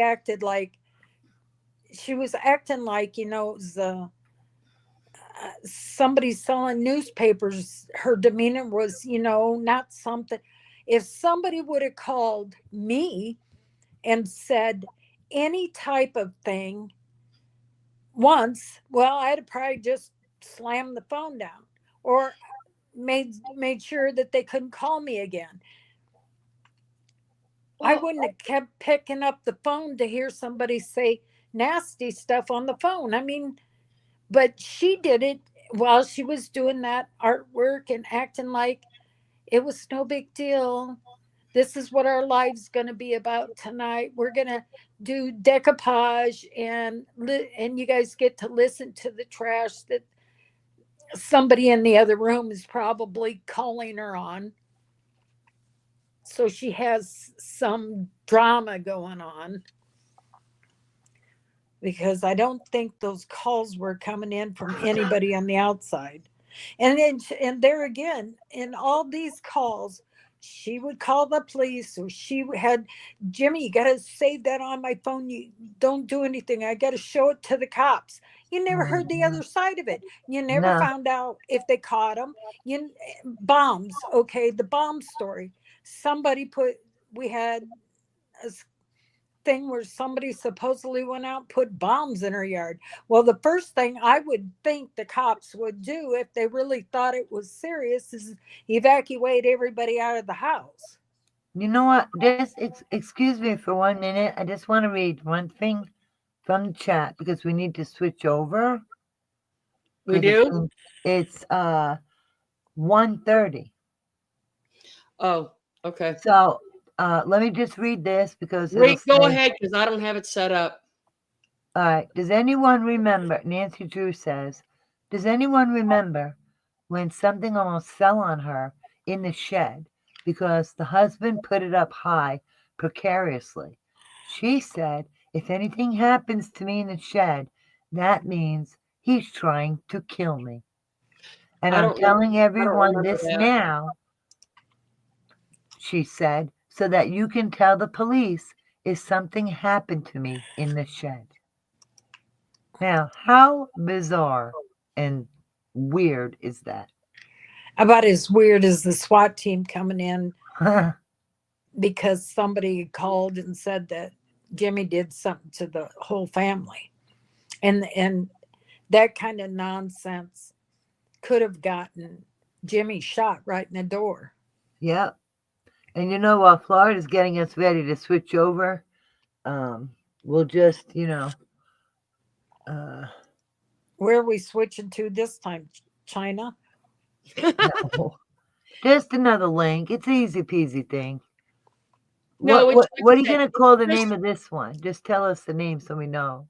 C: was acting like, it was somebody selling newspapers. Her demeanor was, not something. If somebody would have called me and said any type of thing once, well, I'd have probably just slammed the phone down or made sure that they couldn't call me again. I wouldn't have kept picking up the phone to hear somebody say nasty stuff on the phone. I mean, but she did it while she was doing that artwork and acting like it was no big deal. This is what our life's going to be about tonight. We're going to do decoupage, and you guys get to listen to the trash that somebody in the other room is probably calling her on. So she has some drama going on. because I don't think those calls were coming in from anybody on the outside. And then, and there again, in all these calls, she would call the police, or she had, Jimmy, you got to save that on my phone. You don't do anything. I got to show it to the cops. You never heard the other side of it. You never
B: No.
C: found out if they caught them. Bombs. Okay, the bomb story. Somebody we had a thing where somebody supposedly went out and put bombs in her yard. Well, the first thing I would think the cops would do if they really thought it was serious is evacuate everybody out of the house.
B: You know what? Just excuse me for 1 minute. I just want to read one thing from the chat because we need to switch over.
A: We
B: 'Cause
A: do?
B: It's 1:30.
A: Oh, okay.
B: So let me just read this because
A: Wait,
B: it'll
A: go
B: say,
A: ahead, because I don't have it set up.
B: all right. Does anyone remember? Nancy Drew says, does anyone remember when something almost fell on her in the shed because the husband put it up high precariously? She said, if anything happens to me in the shed, that means he's trying to kill me. And
A: I
B: I'm
A: don't
B: telling everyone
A: remember
B: this
A: that.
B: now, she said, so that you can tell the police if something happened to me in the shed. Now, how bizarre and weird is that?
C: About as weird as the SWAT team coming in because somebody called and said that Jimmy did something to the whole family. And that kind of nonsense could have gotten Jimmy shot right in the door.
B: Yep. And you know, while Florida's getting us ready to switch over, we'll just,
C: Where are we switching to this time? China?
B: no, just another link. It's an easy peasy thing.
A: No,
B: What
A: it's
B: are you
A: like
B: going to call the
A: just-
B: name of this one? Just tell us the name so we know.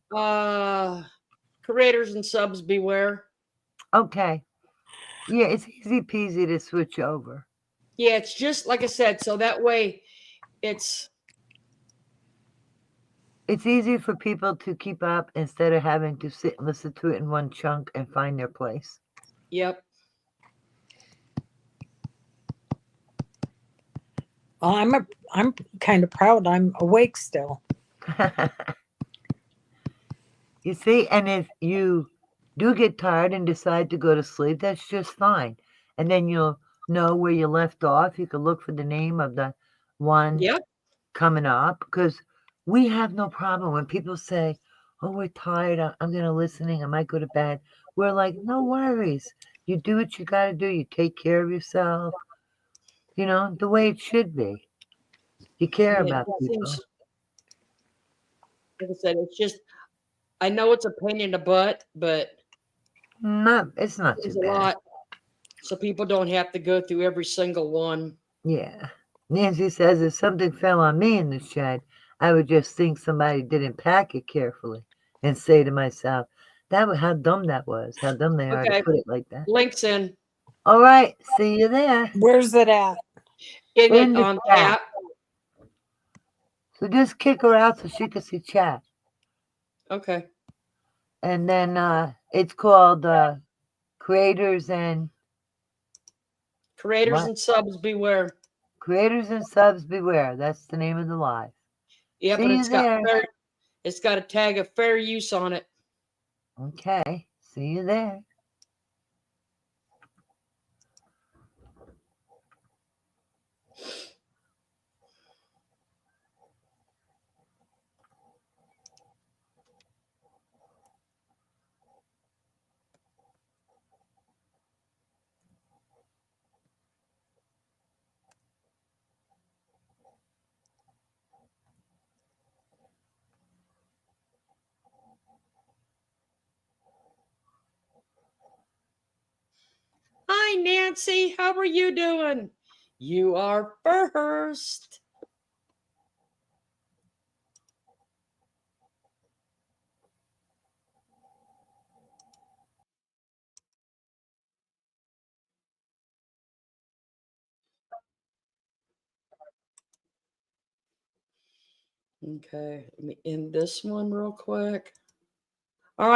A: Creators and subs beware.
B: Okay. Yeah, it's easy peasy to switch over.
A: Yeah, it's just like I said, so that way it's
B: easy for people to keep up instead of having to sit and listen to it in one chunk and find their place.
A: yep.
C: Well, I'm kind of proud I'm awake still.
B: You see, and if you do get tired and decide to go to sleep, that's just fine. And then you'll know where you left off. You can look for the name of the one
A: Yep.
B: coming up, because we have no problem when people say, oh, we're tired, I'm going to listening, I might go to bed. We're like, no worries. You do what you got to do. You take care of yourself, the way it should be. You care
A: Yeah,
B: about
A: it
B: people.
A: seems- like I said, it's just I know it's a pain in the butt, but
B: It's not
A: it's
B: too
A: a
B: bad.
A: lot. So people don't have to go through every single one.
B: Yeah. Nancy says if something fell on me in the shed, I would just think somebody didn't pack it carefully and say to myself, how dumb that was. How dumb they are to
A: Okay.
B: put it like that.
A: Links in.
B: All right. See you there.
C: Where's it at?
B: In the
A: On
B: chat.
A: tap.
B: So just kick her out so she can see chat.
A: Okay.
B: And then it's called Creators and
A: Creators
B: what?
A: and subs beware.
B: Creators and Subs Beware. That's the name of the live.
A: Yeah,
B: See
A: but
B: you there.
A: it's got a tag of fair use on it.
B: Okay. See you there.
A: Hi, Nancy. How are you doing? You are first. Okay, let me end this one real quick.